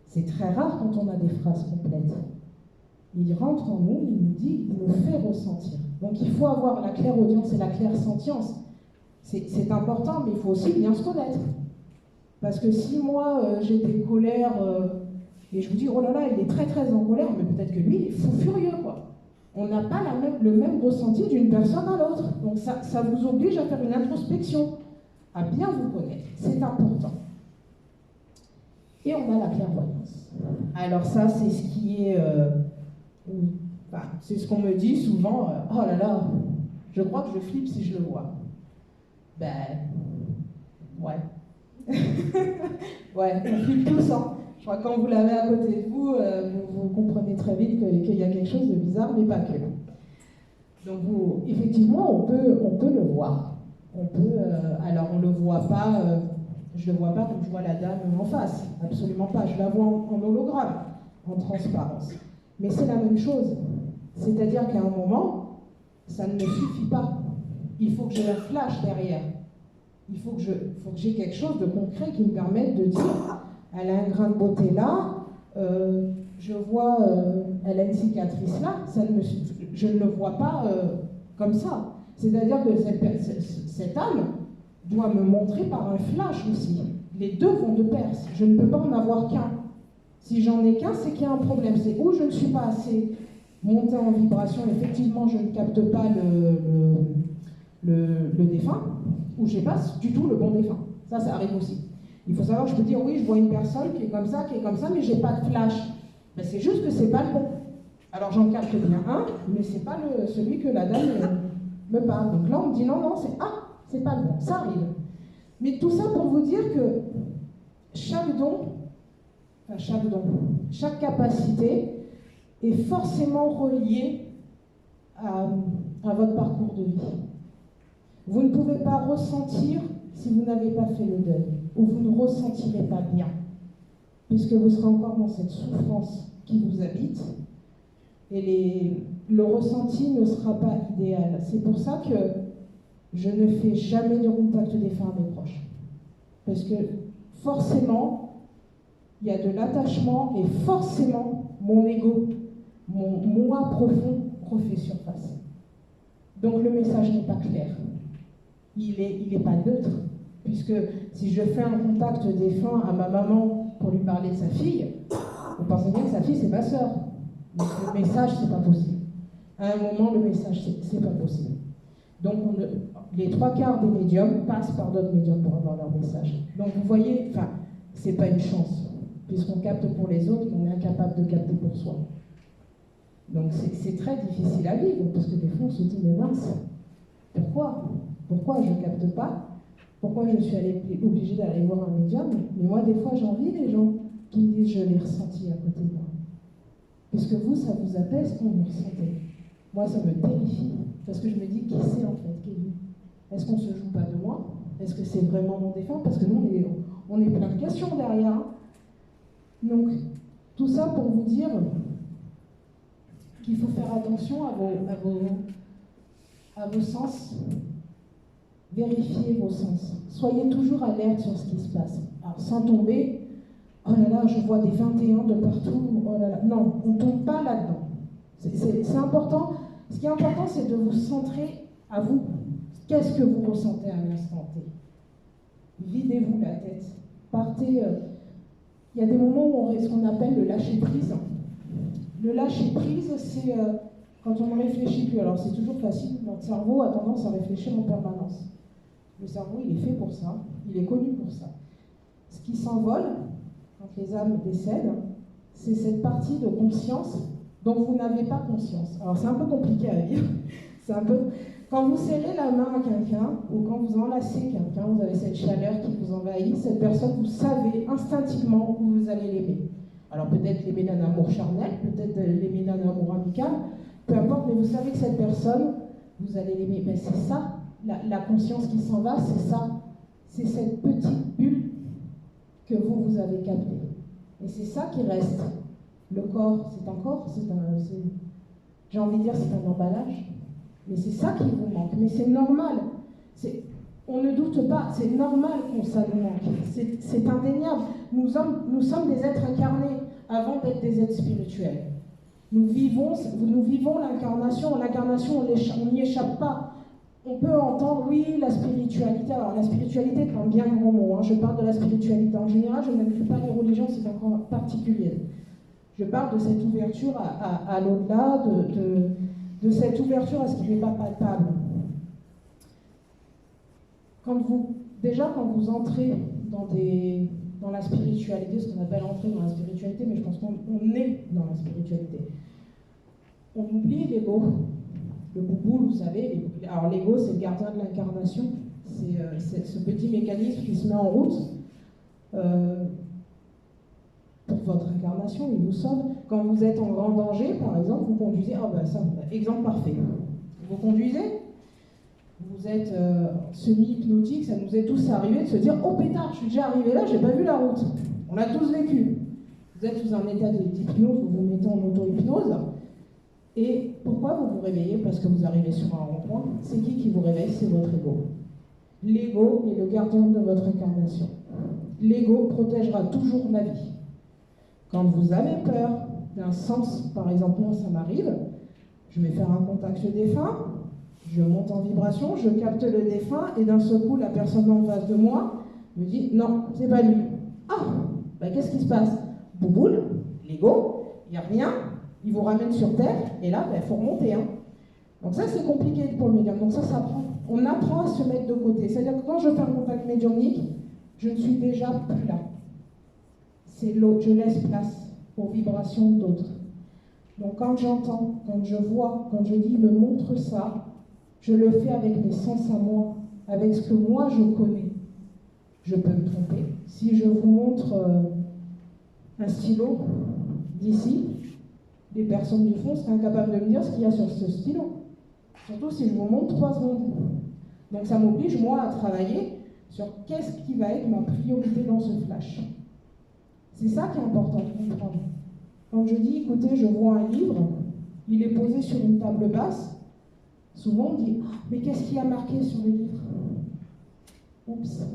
C'est très rare quand on a des phrases complètes. Il rentre en nous, il nous dit, il nous fait ressentir. Donc il faut avoir la clairaudience et la clairsentience. C'est important, mais il faut aussi bien se connaître. Parce que si moi j'ai des colères, et je vous dis, oh là là, il est très très en colère, mais peut-être que lui, il est fou furieux, quoi. On n'a pas le même ressenti d'une personne à l'autre. Donc ça vous oblige à faire une introspection, à bien vous connaître. C'est important. Et on a la clairvoyance. Alors ça, c'est ce qui est... c'est ce qu'on me dit souvent. Oh là là, je crois que je flippe si je le vois. Ouais. Ouais, on flippe tous, hein. Je crois que quand vous l'avez à côté de vous, vous comprenez très vite qu'il y a quelque chose de bizarre, mais pas que. Donc effectivement, on peut le voir. On peut, alors on le voit pas, je le vois pas comme je vois la dame en face, absolument pas. Je la vois en hologramme, en transparence. Mais c'est la même chose. C'est-à-dire qu'à un moment, ça ne me suffit pas. Il faut que j'ai un flash derrière. Il faut que j'ai quelque chose de concret qui me permette de dire, elle a un grain de beauté là, je vois, elle a une cicatrice là, je ne le vois pas comme ça. C'est-à-dire que cette âme doit me montrer par un flash aussi. Les deux vont de pair. Je ne peux pas en avoir qu'un. Si j'en ai qu'un, c'est qu'il y a un problème. C'est où je ne suis pas assez montée en vibration, effectivement, je ne capte pas le défunt, ou je n'ai pas du tout le bon défunt. Ça arrive aussi. Il faut savoir que je peux dire, oui, je vois une personne qui est comme ça, mais je n'ai pas de flash. Ben, c'est juste que ce n'est pas le bon. Alors j'en capte bien un, mais ce n'est pas celui que la dame me parle. Donc là, on me dit, non, c'est pas le bon. Ça arrive. Mais tout ça pour vous dire que chaque capacité est forcément reliée à votre parcours de vie. Vous ne pouvez pas ressentir si vous n'avez pas fait le deuil, ou vous ne ressentirez pas bien, puisque vous serez encore dans cette souffrance qui vous habite, et le ressenti ne sera pas idéal. C'est pour ça que je ne fais jamais de contact défunt à mes proches. Parce que forcément, il y a de l'attachement et forcément, mon ego, mon moi profond refait surface. Donc le message n'est pas clair. Il n'est pas neutre. Puisque si je fais un contact défunt à ma maman pour lui parler de sa fille, vous pensez bien que sa fille, c'est ma sœur. Donc le message, c'est pas possible. À un moment, le message, c'est pas possible. Donc les 3/4 des médiums passent par d'autres médiums pour avoir leur message. Donc vous voyez, c'est pas une chance, puisqu'on capte pour les autres, mais on est incapable de capter pour soi. Donc c'est très difficile à vivre, parce que des fois on se dit, mais mince, pourquoi je capte pas? Pourquoi je suis obligée d'aller voir un médium? Mais moi, des fois, j'envie les gens qui me disent, je l'ai ressenti à côté de moi. Puisque vous, ça vous apaise quand vous ressentez. Moi, ça me terrifie, parce que je me dis, qui c'est en fait, Kevin? Est-ce qu'on se joue pas de moi? Est-ce que c'est vraiment mon défunt? Parce que nous, on est plein de questions derrière. Hein. Donc, tout ça pour vous dire qu'il faut faire attention à vos sens. Vérifiez vos sens. Soyez toujours alerte sur ce qui se passe. Alors, sans tomber, oh là là, je vois des 21 de partout, oh là là. Non, on ne tombe pas là-dedans. C'est important. Ce qui est important, c'est de vous centrer à vous. Qu'est-ce que vous ressentez à l'instant T? Videz-vous la tête. Partez. Il y a des moments où on a ce qu'on appelle le lâcher-prise. Le lâcher-prise, c'est quand on ne réfléchit plus. Alors, c'est toujours facile. Notre cerveau a tendance à réfléchir en permanence. Le cerveau, il est fait pour ça, il est connu pour ça. Ce qui s'envole, quand les âmes décèdent, c'est cette partie de conscience dont vous n'avez pas conscience. Alors c'est un peu compliqué à dire. Quand vous serrez la main à quelqu'un, ou quand vous enlacez quelqu'un, vous avez cette chaleur qui vous envahit, cette personne, vous savez instinctivement que vous allez l'aimer. Alors peut-être l'aimer d'un amour charnel, peut-être l'aimer d'un amour amical, peu importe, mais vous savez que cette personne, vous allez l'aimer. Mais c'est ça. La conscience qui s'en va, c'est ça. C'est cette petite bulle que vous avez captée. Et c'est ça qui reste. Le corps, c'est un corps, j'ai envie de dire c'est un emballage. Mais c'est ça qui vous manque. Mais c'est normal. On ne doute pas, c'est normal qu'on ça nous manque. C'est indéniable. Nous sommes des êtres incarnés avant d'être des êtres spirituels. Nous vivons l'incarnation. L'incarnation, on n'y échappe pas. On peut entendre, oui, la spiritualité. Alors, la spiritualité est un bien gros mot. Hein. Je parle de la spiritualité en général, je n'inclus pas les religions, c'est encore particulier. Je parle de cette ouverture à l'au-delà, de cette ouverture à ce qui n'est pas palpable. Quand vous entrez dans la spiritualité, ce qu'on appelle entrer dans la spiritualité, mais je pense qu'on est dans la spiritualité, on oublie l'ego. Le boubou, vous savez, alors l'ego, c'est le gardien de l'incarnation. C'est ce petit mécanisme qui se met en route pour votre incarnation, il vous sauve. Quand vous êtes en grand danger, par exemple, vous conduisez, exemple parfait. Vous conduisez, vous vous êtes semi-hypnotique, ça nous est tous arrivé de se dire « Oh pétard, je suis déjà arrivé là, j'ai pas vu la route ». On l'a tous vécu. Vous êtes sous un état d'hypnose, vous vous mettez en auto-hypnose. Et pourquoi vous vous réveillez? Parce que vous arrivez sur un rond-point. C'est qui vous réveille? C'est votre ego. L'ego est le gardien de votre incarnation. L'ego protégera toujours la vie. Quand vous avez peur d'un sens, par exemple, moi ça m'arrive, je vais faire un contact défunt, je monte en vibration, je capte le défunt, et d'un seul coup, la personne en face de moi me dit « Non, c'est pas lui ». Ah, qu'est-ce qui se passe? Bouboule, l'ego, il n'y a rien, il vous ramène sur Terre, et là, il faut remonter. Hein. Donc ça, c'est compliqué pour le médium. Donc ça s'apprend. On apprend à se mettre de côté. C'est-à-dire que quand je fais un contact médiumnique, je ne suis déjà plus là. C'est l'autre, je laisse place aux vibrations d'autres. Donc quand j'entends, quand je vois, quand je dis « me montre ça », je le fais avec mes sens à moi, avec ce que moi je connais. Je peux me tromper. Si je vous montre un stylo d'ici, les personnes du fond seraient incapables de me dire ce qu'il y a sur ce stylo. Surtout si je vous montre 3 secondes. Donc ça m'oblige, moi, à travailler sur qu'est-ce qui va être ma priorité dans ce flash. C'est ça qui est important de comprendre. Quand je dis, écoutez, je vois un livre, il est posé sur une table basse, souvent on dit, mais qu'est-ce qu'il y a marqué sur le livre? Oups,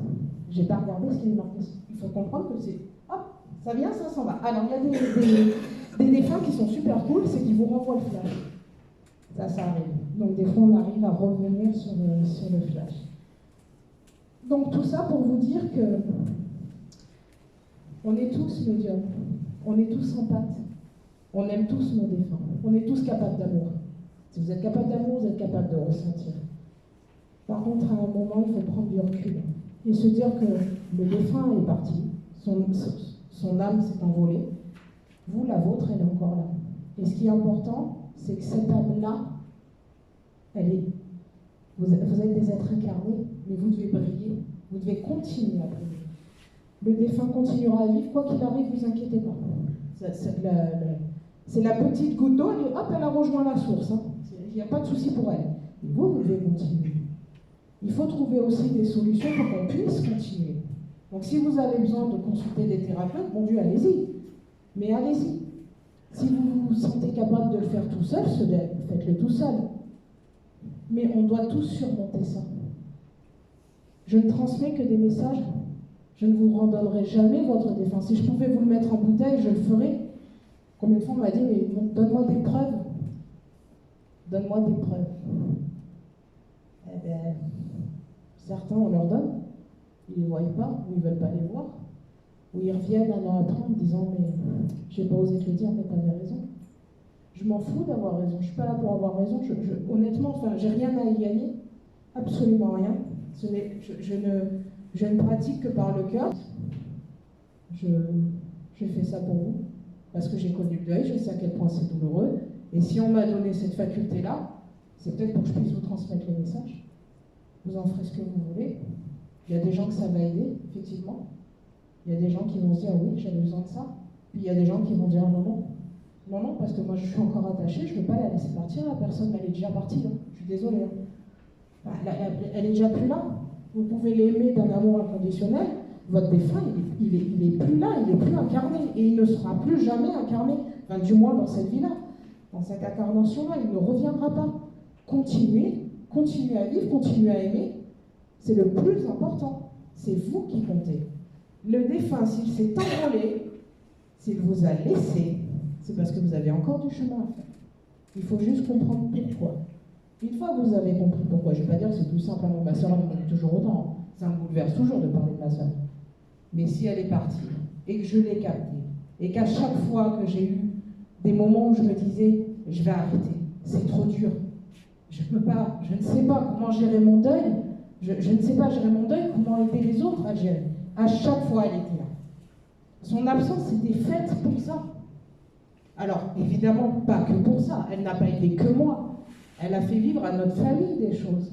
j'ai pas regardé ce qu'il y a marqué. Il faut comprendre que c'est, hop, ça vient, ça s'en va. Alors il y a des défunts qui sont super cool, c'est qu'ils vous renvoient le flash. Ça arrive. Donc des fois on arrive à revenir sur le flash. Donc tout ça pour vous dire que on est tous médiums, on est tous empathes, on aime tous nos défunts, on est tous capables d'amour. Si vous êtes capable d'amour, vous êtes capable de ressentir. Par contre, à un moment, il faut prendre du recul et se dire que le défunt est parti, son âme s'est envolée, vous, la vôtre, elle est encore là. Et ce qui est important, c'est que cette âme-là, vous êtes des êtres incarnés, mais vous devez briller, vous devez continuer à briller. Le défunt continuera à vivre, quoi qu'il arrive, ne vous inquiétez pas. C'est la petite goutte d'eau, elle a rejoint la source. Hein. Il n'y a pas de souci pour elle. Et vous devez continuer. Il faut trouver aussi des solutions pour qu'on puisse continuer. Donc si vous avez besoin de consulter des thérapeutes, bon Dieu, allez-y. Mais allez-y. Si vous vous sentez capable de le faire tout seul, faites-le tout seul. Mais on doit tous surmonter ça. Je ne transmets que des messages. Je ne vous redonnerai jamais votre défunt. Si je pouvais vous le mettre en bouteille, je le ferais. Combien de fois on m'a dit, mais donne-moi des preuves. Donne-moi des preuves. Eh bien, certains, on leur donne. Ils ne les voient pas, ou ils ne veulent pas les voir. Ou ils reviennent un an après en me disant, mais je n'ai pas osé te le dire, mais tu avais raison. Je m'en fous d'avoir raison. Je ne suis pas là pour avoir raison. Honnêtement, j'ai rien à y gagner. Absolument rien. Je ne pratique que par le cœur. Je fais ça pour vous. Parce que j'ai connu le deuil, je sais à quel point c'est douloureux. Et si on m'a donné cette faculté-là, c'est peut-être pour que je puisse vous transmettre les messages. Vous en ferez ce que vous voulez. Il y a des gens que ça va aider, effectivement. Il y a des gens qui vont se dire, oui, j'avais besoin de ça. Puis il y a des gens qui vont dire, non, non. Non, non, parce que moi je suis encore attachée, je ne veux pas la laisser partir, la personne, elle est déjà partie. Là. Je suis désolée. Hein. Elle est déjà plus là. Vous pouvez l'aimer d'un amour inconditionnel. Votre défunt, il est plus là, il n'est plus incarné. Et il ne sera plus jamais incarné. Enfin, du moins dans cette vie-là. Dans cette incarnation-là, il ne reviendra pas. Continuez à vivre, continuez à aimer. C'est le plus important. C'est vous qui comptez. Le défunt, s'il s'est enrôlé, s'il vous a laissé, c'est parce que vous avez encore du chemin à faire. Il faut juste comprendre pourquoi. Une fois que vous avez compris pourquoi, je ne vais pas dire que c'est plus simple, ma soeur elle me dit toujours autant. Ça me bouleverse toujours de parler de ma soeur. Mais si elle est partie, et que je l'ai captée, et qu'à chaque fois que j'ai eu des moments où je me disais, je vais arrêter, c'est trop dur, je ne peux pas, je ne sais pas comment gérer mon deuil, je ne sais pas gérer mon deuil, comment aider les autres à gérer. À chaque fois, elle était là. Son absence était faite pour ça. Alors, évidemment, pas que pour ça. Elle n'a pas aidé que moi. Elle a fait vivre à notre famille des choses.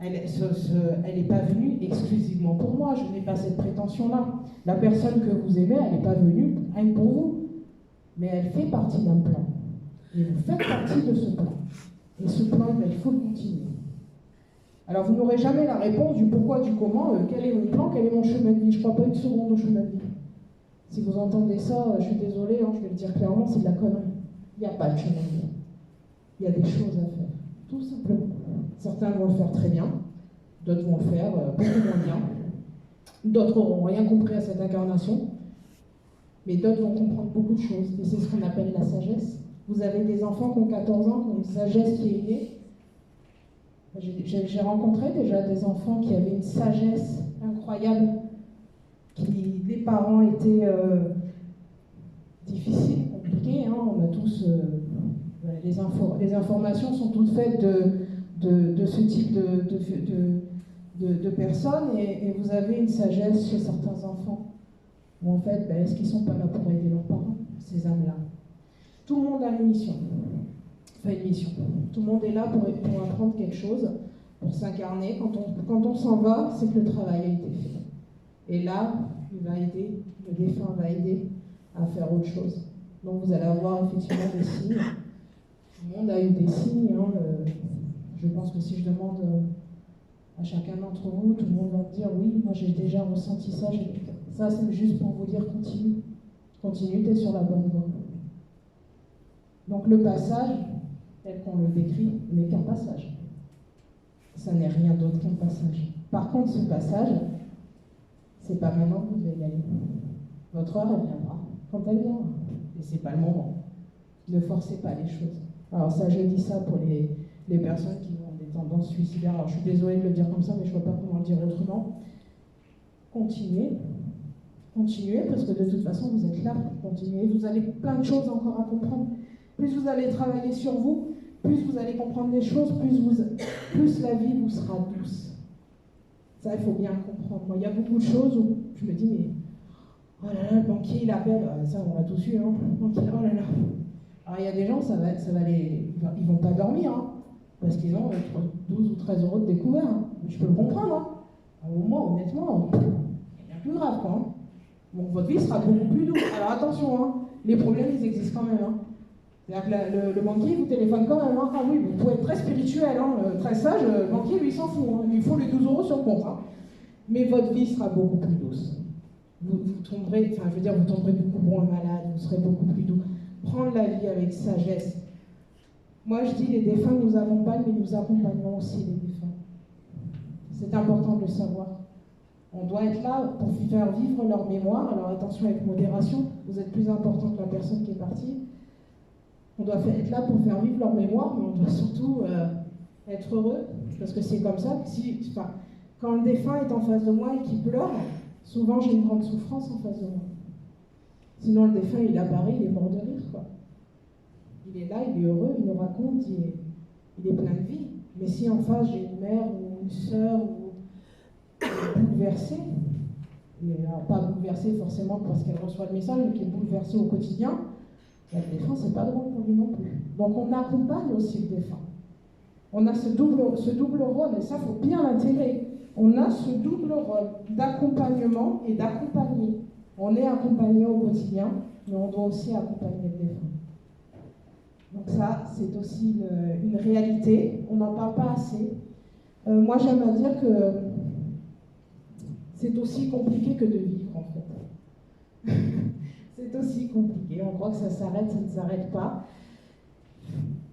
Elle n'est pas venue exclusivement pour moi. Je n'ai pas cette prétention-là. La personne que vous aimez, elle n'est pas venue rien pour vous. Mais elle fait partie d'un plan. Et vous faites partie de ce plan. Et ce plan, il faut le continuer. Alors vous n'aurez jamais la réponse du pourquoi, du comment, quel est mon plan, quel est mon chemin de vie. Je ne crois pas une seconde au chemin de vie. Si vous entendez ça, je suis désolée, je vais le dire clairement, c'est de la connerie. Il n'y a pas de chemin de vie. Il y a des choses à faire, tout simplement. Certains vont le faire très bien, d'autres vont le faire beaucoup moins bien. D'autres n'auront rien compris à cette incarnation, mais d'autres vont comprendre beaucoup de choses. Et c'est ce qu'on appelle la sagesse. Vous avez des enfants qui ont 14 ans, qui ont une sagesse qui est innée. J'ai rencontré déjà des enfants qui avaient une sagesse incroyable, les parents étaient difficiles, compliqués. On a tous... les informations sont toutes faites de ce type de personnes, et vous avez une sagesse chez certains enfants, où en fait, est-ce qu'ils ne sont pas là pour aider leurs parents, ces âmes-là? Tout le monde a une mission. Enfin, une mission. Tout le monde est là pour apprendre quelque chose, pour s'incarner. Quand on s'en va, c'est que le travail a été fait. Et là, il va aider, le défunt va aider à faire autre chose. Donc vous allez avoir effectivement des signes. Tout le monde a eu des signes. Je pense que si je demande à chacun d'entre vous, tout le monde va me dire oui, moi j'ai déjà ressenti ça. Ça, c'est juste pour vous dire continue. Continue, tu es sur la bonne voie. Donc le passage, tel qu'on le décrit, n'est qu'un passage. Ça n'est rien d'autre qu'un passage. Par contre, ce passage, c'est pas maintenant que vous devez y aller. Votre heure, elle viendra quand elle viendra. Et c'est pas le moment. Ne forcez pas les choses. Alors ça, je dis ça pour les personnes qui ont des tendances suicidaires. Alors je suis désolée de le dire comme ça, mais je ne vois pas comment le dire autrement. Continuez. Continuez, parce que de toute façon, vous êtes là. Continuez. Vous avez plein de choses encore à comprendre. Plus vous allez travailler sur vous, plus vous allez comprendre les choses, plus la vie vous sera douce. Ça, il faut bien comprendre. Moi, il y a beaucoup de choses où je me dis, mais oh là là, le banquier, il appelle, ça, on l'a tous eu, hein. Banquier, oh là là. Alors, il y a des gens, ils vont pas dormir, parce qu'ils ont 12 ou 13 euros de découvert. Je peux le comprendre. Moi, honnêtement, il y a bien plus grave, quoi. Donc, votre vie sera beaucoup plus douce. Alors, attention, les problèmes, ils existent quand même. C'est-à-dire que le banquier vous téléphone quand même. Ah oui, vous pouvez être très spirituel, très sage, le banquier, lui, il s'en fout. Il lui faut les 12 euros sur le compte. Mais votre vie sera beaucoup plus douce. Vous tomberez, vous tomberez beaucoup moins malade, vous serez beaucoup plus doux. Prendre la vie avec sagesse. Moi, je dis, les défunts nous accompagnent, mais nous accompagnons aussi les défunts. C'est important de le savoir. On doit être là pour faire vivre leur mémoire. Alors attention avec modération, vous êtes plus important que la personne qui est partie. On doit être là pour faire vivre leur mémoire, mais on doit surtout être heureux, parce que c'est comme ça que quand le défunt est en face de moi et qu'il pleure, souvent j'ai une grande souffrance en face de moi. Sinon le défunt, il apparaît, il est mort de rire, quoi. Il est là, il est heureux, il nous raconte, il est plein de vie. Mais si en face j'ai une mère ou une sœur bouleversée, pas bouleversée forcément parce qu'elle reçoit le message, mais qui est bouleversée au quotidien, le défunt, c'est pas drôle pour lui non plus. Donc on accompagne aussi le défunt. On a ce double rôle, et ça, il faut bien l'intégrer. On a ce double rôle d'accompagnement et d'accompagner. On est accompagné au quotidien, mais on doit aussi accompagner le défunt. Donc ça, c'est aussi une réalité. On n'en parle pas assez. Moi, j'aime à dire que c'est aussi compliqué que de vivre, en fait. C'est aussi compliqué. On croit que ça s'arrête, ça ne s'arrête pas.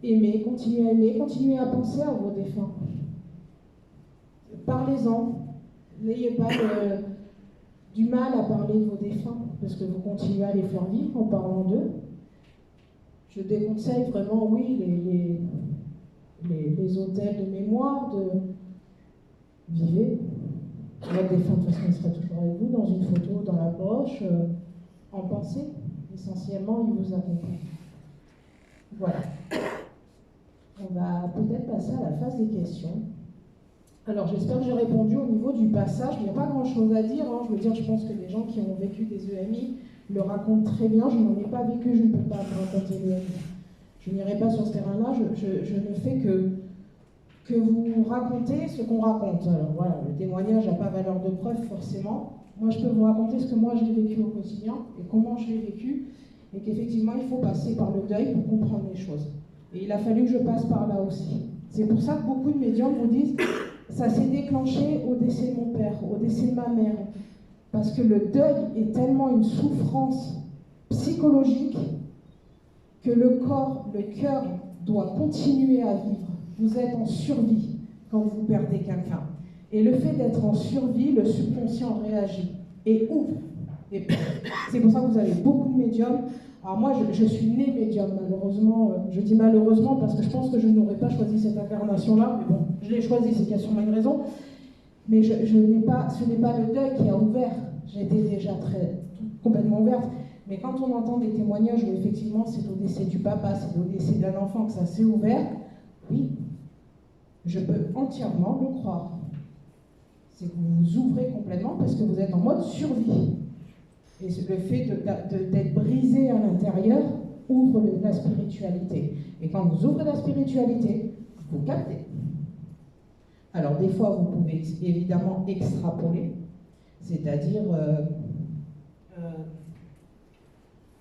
Aimer, continuez à penser à vos défunts. Parlez-en. N'ayez pas du mal à parler de vos défunts, parce que vous continuez à les faire vivre en parlant d'eux. Je déconseille vraiment, oui, les hôtels de mémoire, vivez. Votre défunt, de toute façon, il sera toujours avec vous, dans une photo, dans la poche, en pensée. Essentiellement, il vous accompagne. Voilà. On va peut-être passer à la phase des questions. Alors, j'espère que j'ai répondu au niveau du passage. Il n'y a pas grand-chose à dire. Je veux dire, je pense que les gens qui ont vécu des EMI le racontent très bien. Je n'en ai pas vécu, je ne peux pas raconter l'EMI. Je n'irai pas sur ce terrain-là. Je ne fais que vous raconter ce qu'on raconte. Alors voilà, le témoignage n'a pas valeur de preuve forcément. Moi, je peux vous raconter ce que moi j'ai vécu au quotidien et comment je l'ai vécu, et qu'effectivement, il faut passer par le deuil pour comprendre les choses. Et il a fallu que je passe par là aussi. C'est pour ça que beaucoup de médiums vous disent Ça s'est déclenché au décès de mon père, au décès de ma mère. Parce que le deuil est tellement une souffrance psychologique que le corps, le cœur doit continuer à vivre. Vous êtes en survie quand vous perdez quelqu'un. Et le fait d'être en survie, le subconscient réagit et ouvre des portes. C'est pour ça que vous avez beaucoup de médiums. Alors moi, je suis née médium, malheureusement. Je dis malheureusement parce que je pense que je n'aurais pas choisi cette incarnation-là. Mais bon, je l'ai choisie, c'est qu'il y a sûrement une raison. Mais ce n'est pas le deuil qui a ouvert. J'étais déjà complètement ouverte. Mais quand on entend des témoignages où effectivement c'est au décès du papa, c'est au décès d'un enfant que ça s'est ouvert, oui, je peux entièrement le croire. C'est que vous vous ouvrez complètement parce que vous êtes en mode survie. Et le fait d'être brisé à l'intérieur ouvre la spiritualité. Et quand vous ouvrez la spiritualité, vous captez. Alors des fois, vous pouvez évidemment extrapoler, c'est-à-dire,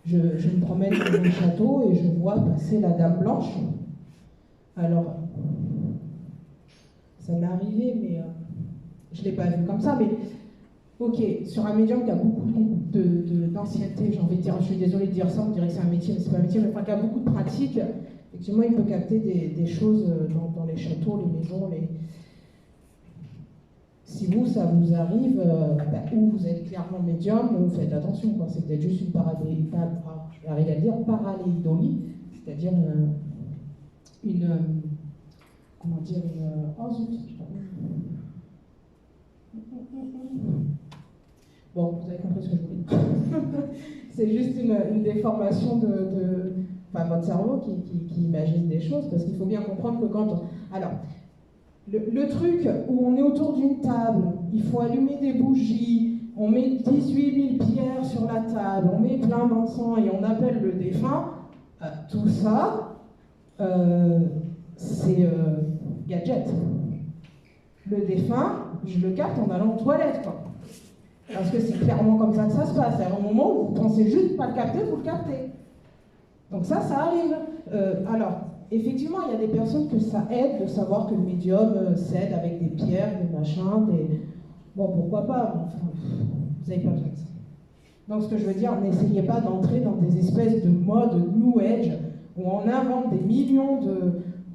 je me promène dans un château et je vois passer la Dame Blanche. Alors, ça m'est arrivé, mais je ne l'ai pas vu comme ça, mais ok, sur un médium qui a beaucoup d'ancienneté, j'ai envie de dire, je suis désolée de dire ça, on dirait que c'est un métier, mais c'est pas un métier, mais enfin qui a beaucoup de pratique, effectivement, il peut capter des choses dans les châteaux, les maisons, Si vous, ça vous arrive, ou vous êtes clairement médium, ou faites attention, quoi. C'est peut-être juste une je vais arriver à le dire, pareidolie, c'est-à-dire comment dire, oh zut, je sais pas. Bon, vous avez compris ce que je voulais dire. C'est juste une déformation enfin, votre cerveau qui imagine des choses, parce qu'il faut bien comprendre que quand alors, le truc où on est autour d'une table, il faut allumer des bougies, on met 18 000 pierres sur la table, on met plein d'encens et on appelle le défunt, tout ça, c'est gadget. Le défunt, je le capte en allant aux toilettes, quoi. Parce que c'est clairement comme ça que ça se passe. À un moment où vous pensez juste pas le capter, vous le captez. Donc ça arrive. Alors, effectivement, il y a des personnes que ça aide de savoir que le médium s'aide avec des pierres, des machins, Bon, pourquoi pas, enfin, vous n'avez pas besoin de ça. Donc ce que je veux dire, n'essayez pas d'entrer dans des espèces de modes New Age où on invente des millions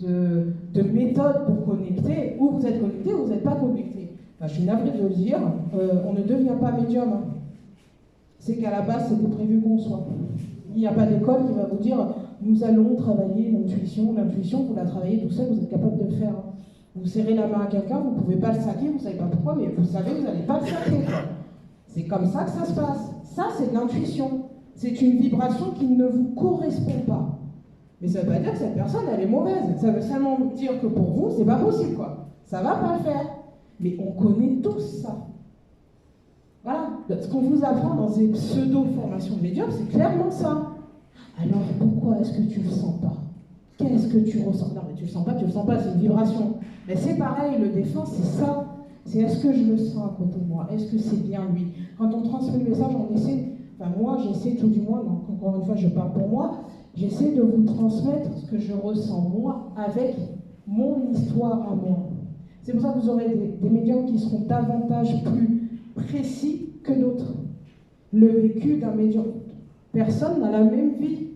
de méthodes pour connecter, où vous êtes connecté ou vous n'êtes pas connecté. Enfin, je suis navrée de le dire, on ne devient pas médium. Hein. C'est qu'à la base, c'était prévu qu'on soit. Il n'y a pas d'école qui va vous dire nous allons travailler l'intuition. L'intuition, vous la travaillez tout seul, vous êtes capable de le faire. Vous serrez la main à quelqu'un, vous ne pouvez pas le saquer, vous ne savez pas pourquoi, mais vous savez que vous n'allez pas le saquer. C'est comme ça que ça se passe. Ça, c'est de l'intuition. C'est une vibration qui ne vous correspond pas. Mais ça ne veut pas dire que cette personne, elle est mauvaise. Ça veut seulement dire que pour vous, c'est pas possible, quoi. Ça ne va pas le faire. Mais on connaît tous ça. Voilà. Ce qu'on vous apprend dans ces pseudo-formations de médium, c'est clairement ça. Alors pourquoi est-ce que tu ne le sens pas? Qu'est-ce que tu ressens? Non, mais tu le sens pas, c'est une vibration. Mais c'est pareil, le défunt, c'est ça. C'est est-ce que je le sens à côté de moi? Est-ce que c'est bien lui? Quand on transmet le message, on essaie, enfin moi j'essaie tout du moins, donc encore une fois je parle pour moi, j'essaie de vous transmettre ce que je ressens moi avec mon histoire à moi. C'est pour ça que vous aurez des médiums qui seront davantage plus précis que d'autres. Le vécu d'un médium. Personne n'a la même vie.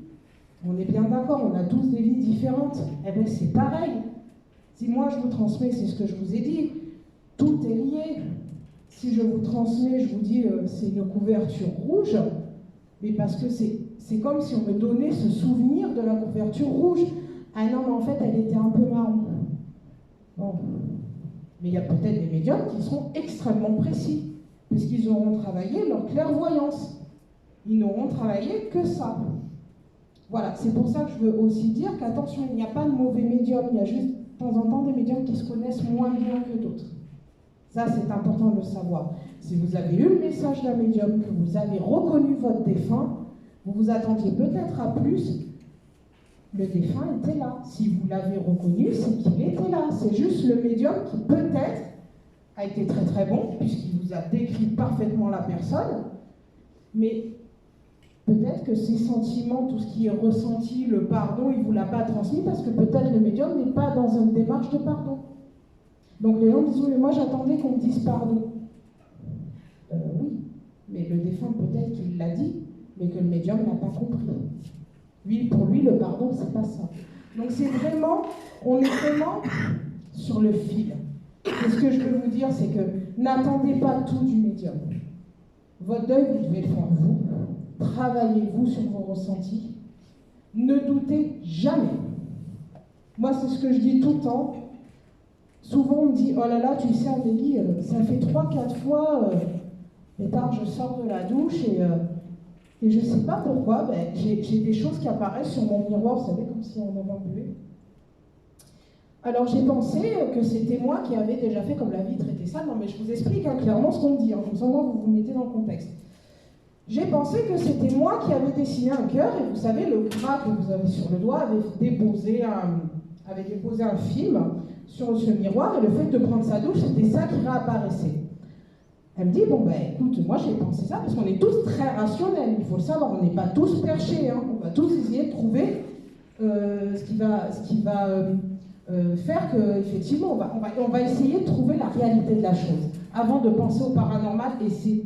On est bien d'accord, on a tous des vies différentes. Eh bien c'est pareil. Si moi je vous transmets, c'est ce que je vous ai dit, tout est lié. Si je vous transmets, je vous dis c'est une couverture rouge, mais parce que c'est comme si on me donnait ce souvenir de la couverture rouge. Ah non, mais en fait, elle était un peu marron. Bon. Mais il y a peut-être des médiums qui seront extrêmement précis, puisqu'ils auront travaillé leur clairvoyance. Ils n'auront travaillé que ça. Voilà, c'est pour ça que je veux aussi dire qu'attention, il n'y a pas de mauvais médiums, il y a juste de temps en temps des médiums qui se connaissent moins bien que d'autres. Ça, c'est important de le savoir. Si vous avez eu le message d'un médium, que vous avez reconnu votre défunt, vous vous attendiez peut-être à plus, le défunt était là. Si vous l'avez reconnu, c'est qu'il était là. C'est juste le médium qui peut-être a été très très bon, puisqu'il vous a décrit parfaitement la personne, mais peut-être que ces sentiments, tout ce qui est ressenti, le pardon, il ne vous l'a pas transmis parce que peut-être le médium n'est pas dans une démarche de pardon. Donc les gens me disent, oui, mais moi j'attendais qu'on me dise pardon. Oui, mais le défunt peut-être qu'il l'a dit, mais que le médium n'a pas compris. Lui, pour lui, le pardon, c'est pas ça. Donc c'est vraiment, on est vraiment sur le fil. Et ce que je veux vous dire, c'est que n'attendez pas tout du médium. Votre deuil, vous devez le faire vous. Travaillez-vous sur vos ressentis. Ne doutez jamais. Moi, c'est ce que je dis tout le temps. Souvent, on me dit, oh là là, tu sais, Amélie, ça fait 3-4 fois, et tard, je sors de la douche, et je ne sais pas pourquoi, ben, j'ai des choses qui apparaissent sur mon miroir, vous savez, comme si on avait un bébé. Alors j'ai pensé que c'était moi qui avais déjà fait, comme la vitre était sale. Non mais je vous explique clairement ce qu'on me dit, comme ça moi vous vous mettez dans le contexte. J'ai pensé que c'était moi qui avais dessiné un cœur, et vous savez, le gras que vous avez sur le doigt avait déposé un film sur ce miroir, et le fait de prendre sa douche, c'était ça qui réapparaissait. Elle me dit, bon ben écoute, moi j'ai pensé ça, parce qu'on est tous très rationnels, il faut le savoir, on n'est pas tous perchés, hein. On va tous essayer de trouver ce qui va faire qu'effectivement, on va essayer de trouver la réalité de la chose, avant de penser au paranormal, et c'est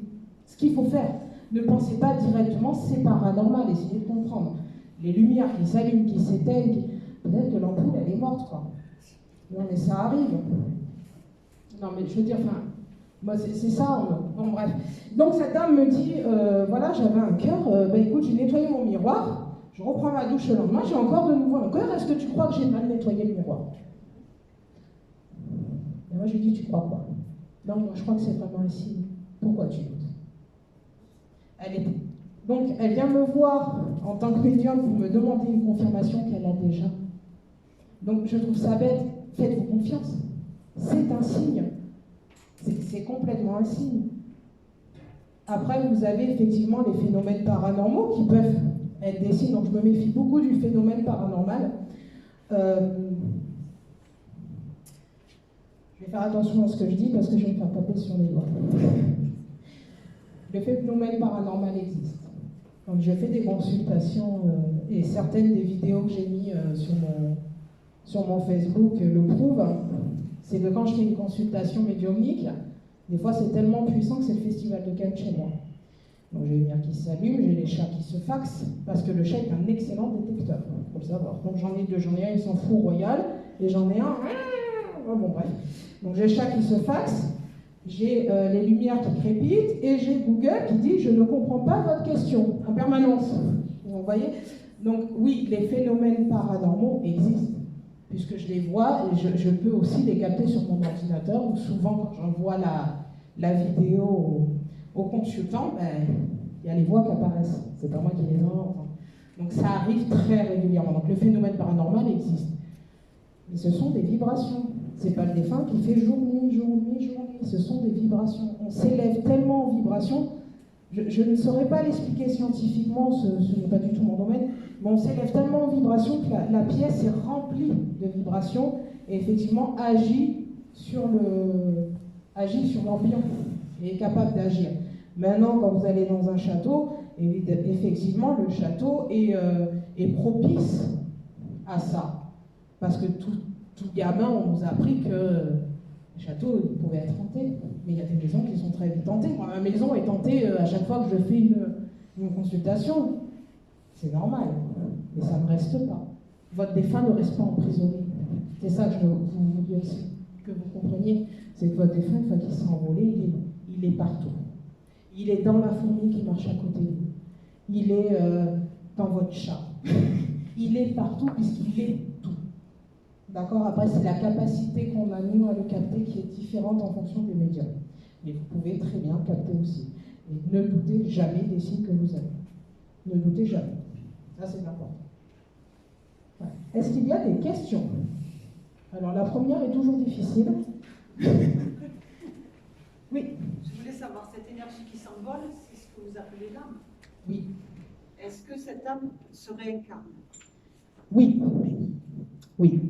ce qu'il faut faire. Ne pensez pas directement, c'est paranormal, essayez de comprendre. Les lumières qui s'allument, qui s'éteignent, peut-être que l'ampoule, elle est morte, quoi. Non, mais ça arrive. Non, mais je veux dire, enfin, moi, c'est ça, bon, bref. Donc, cette dame me dit, voilà, j'avais un cœur, ben écoute, j'ai nettoyé mon miroir, je reprends ma douche le lendemain, j'ai encore de nouveau un cœur, est-ce que tu crois que j'ai mal nettoyé le miroir? Et moi, je lui dis, tu crois quoi? Non, moi, je crois que c'est vraiment un signe. Pourquoi tu doutes? Donc, elle vient me voir en tant que médium pour me demander une confirmation qu'elle a déjà. Donc, je trouve ça bête. Faites-vous confiance. C'est un signe. C'est complètement un signe. Après, vous avez effectivement les phénomènes paranormaux qui peuvent être des signes. Donc, je me méfie beaucoup du phénomène paranormal. Je vais faire attention à ce que je dis parce que je vais me faire taper sur les doigts. Le phénomène paranormal existe. Quand je fais des consultations, et certaines des vidéos que j'ai mises sur mon Facebook le prouvent, c'est que quand je fais une consultation médiumnique, des fois c'est tellement puissant que c'est le festival de Cannes chez moi. Donc j'ai les lumières qui s'allument, j'ai les chats qui se faxent, parce que le chat est un excellent détecteur, il faut le savoir. Donc j'en ai deux, j'en ai un, il s'en fout royal, et j'en ai un, bon bref. Donc j'ai le chat qui se faxe, j'ai les lumières qui crépitent, et j'ai Google qui dit « Je ne comprends pas votre question » en permanence. Vous voyez? Donc oui, les phénomènes paranormaux existent, puisque je les vois, et je peux aussi les capter sur mon ordinateur, où souvent quand j'envoie la vidéo au consultant, ben, il y a les voix qui apparaissent. C'est pas moi qui les entends. Donc ça arrive très régulièrement. Donc le phénomène paranormal existe. Mais ce sont des vibrations. C'est pas le défunt qui fait jour-nuit, jour-nuit, jour-nuit. Ce sont des vibrations. On s'élève tellement en vibrations. Je ne saurais pas l'expliquer scientifiquement, ce n'est pas du tout mon domaine, mais on s'élève tellement en vibrations que la pièce est remplie de vibrations et effectivement agit sur l'ambiance et est capable d'agir. Maintenant, quand vous allez dans un château, effectivement, le château est propice à ça. Parce que tout gamin, on nous a appris que les châteaux pouvaient être hantés. Mais il y a des maisons qui sont très vite hantées. Moi, ma maison est hantée à chaque fois que je fais une consultation. C'est normal. Mais ça ne reste pas. Votre défunt ne reste pas emprisonné. C'est ça que je veux vous dire aussi, que vous compreniez. C'est que votre défunt, une fois qu'il s'est envolé, il est partout. Il est dans la fourmi qui marche à côté de vous. Il est dans votre chat. Il est partout puisqu'il est tout. D'accord? Après, c'est la capacité qu'on a, nous, à le capter qui est différente en fonction des médiums. Mais vous pouvez très bien capter aussi. Et ne doutez jamais des signes que vous avez. Ne doutez jamais. Ça, c'est important. Ouais. Est-ce qu'il y a des questions? Alors, la première est toujours difficile. Oui. Je voulais savoir, cette énergie qui s'envole, c'est ce que vous appelez l'âme? Oui. Est-ce que cette âme se réincarne? Oui. Oui.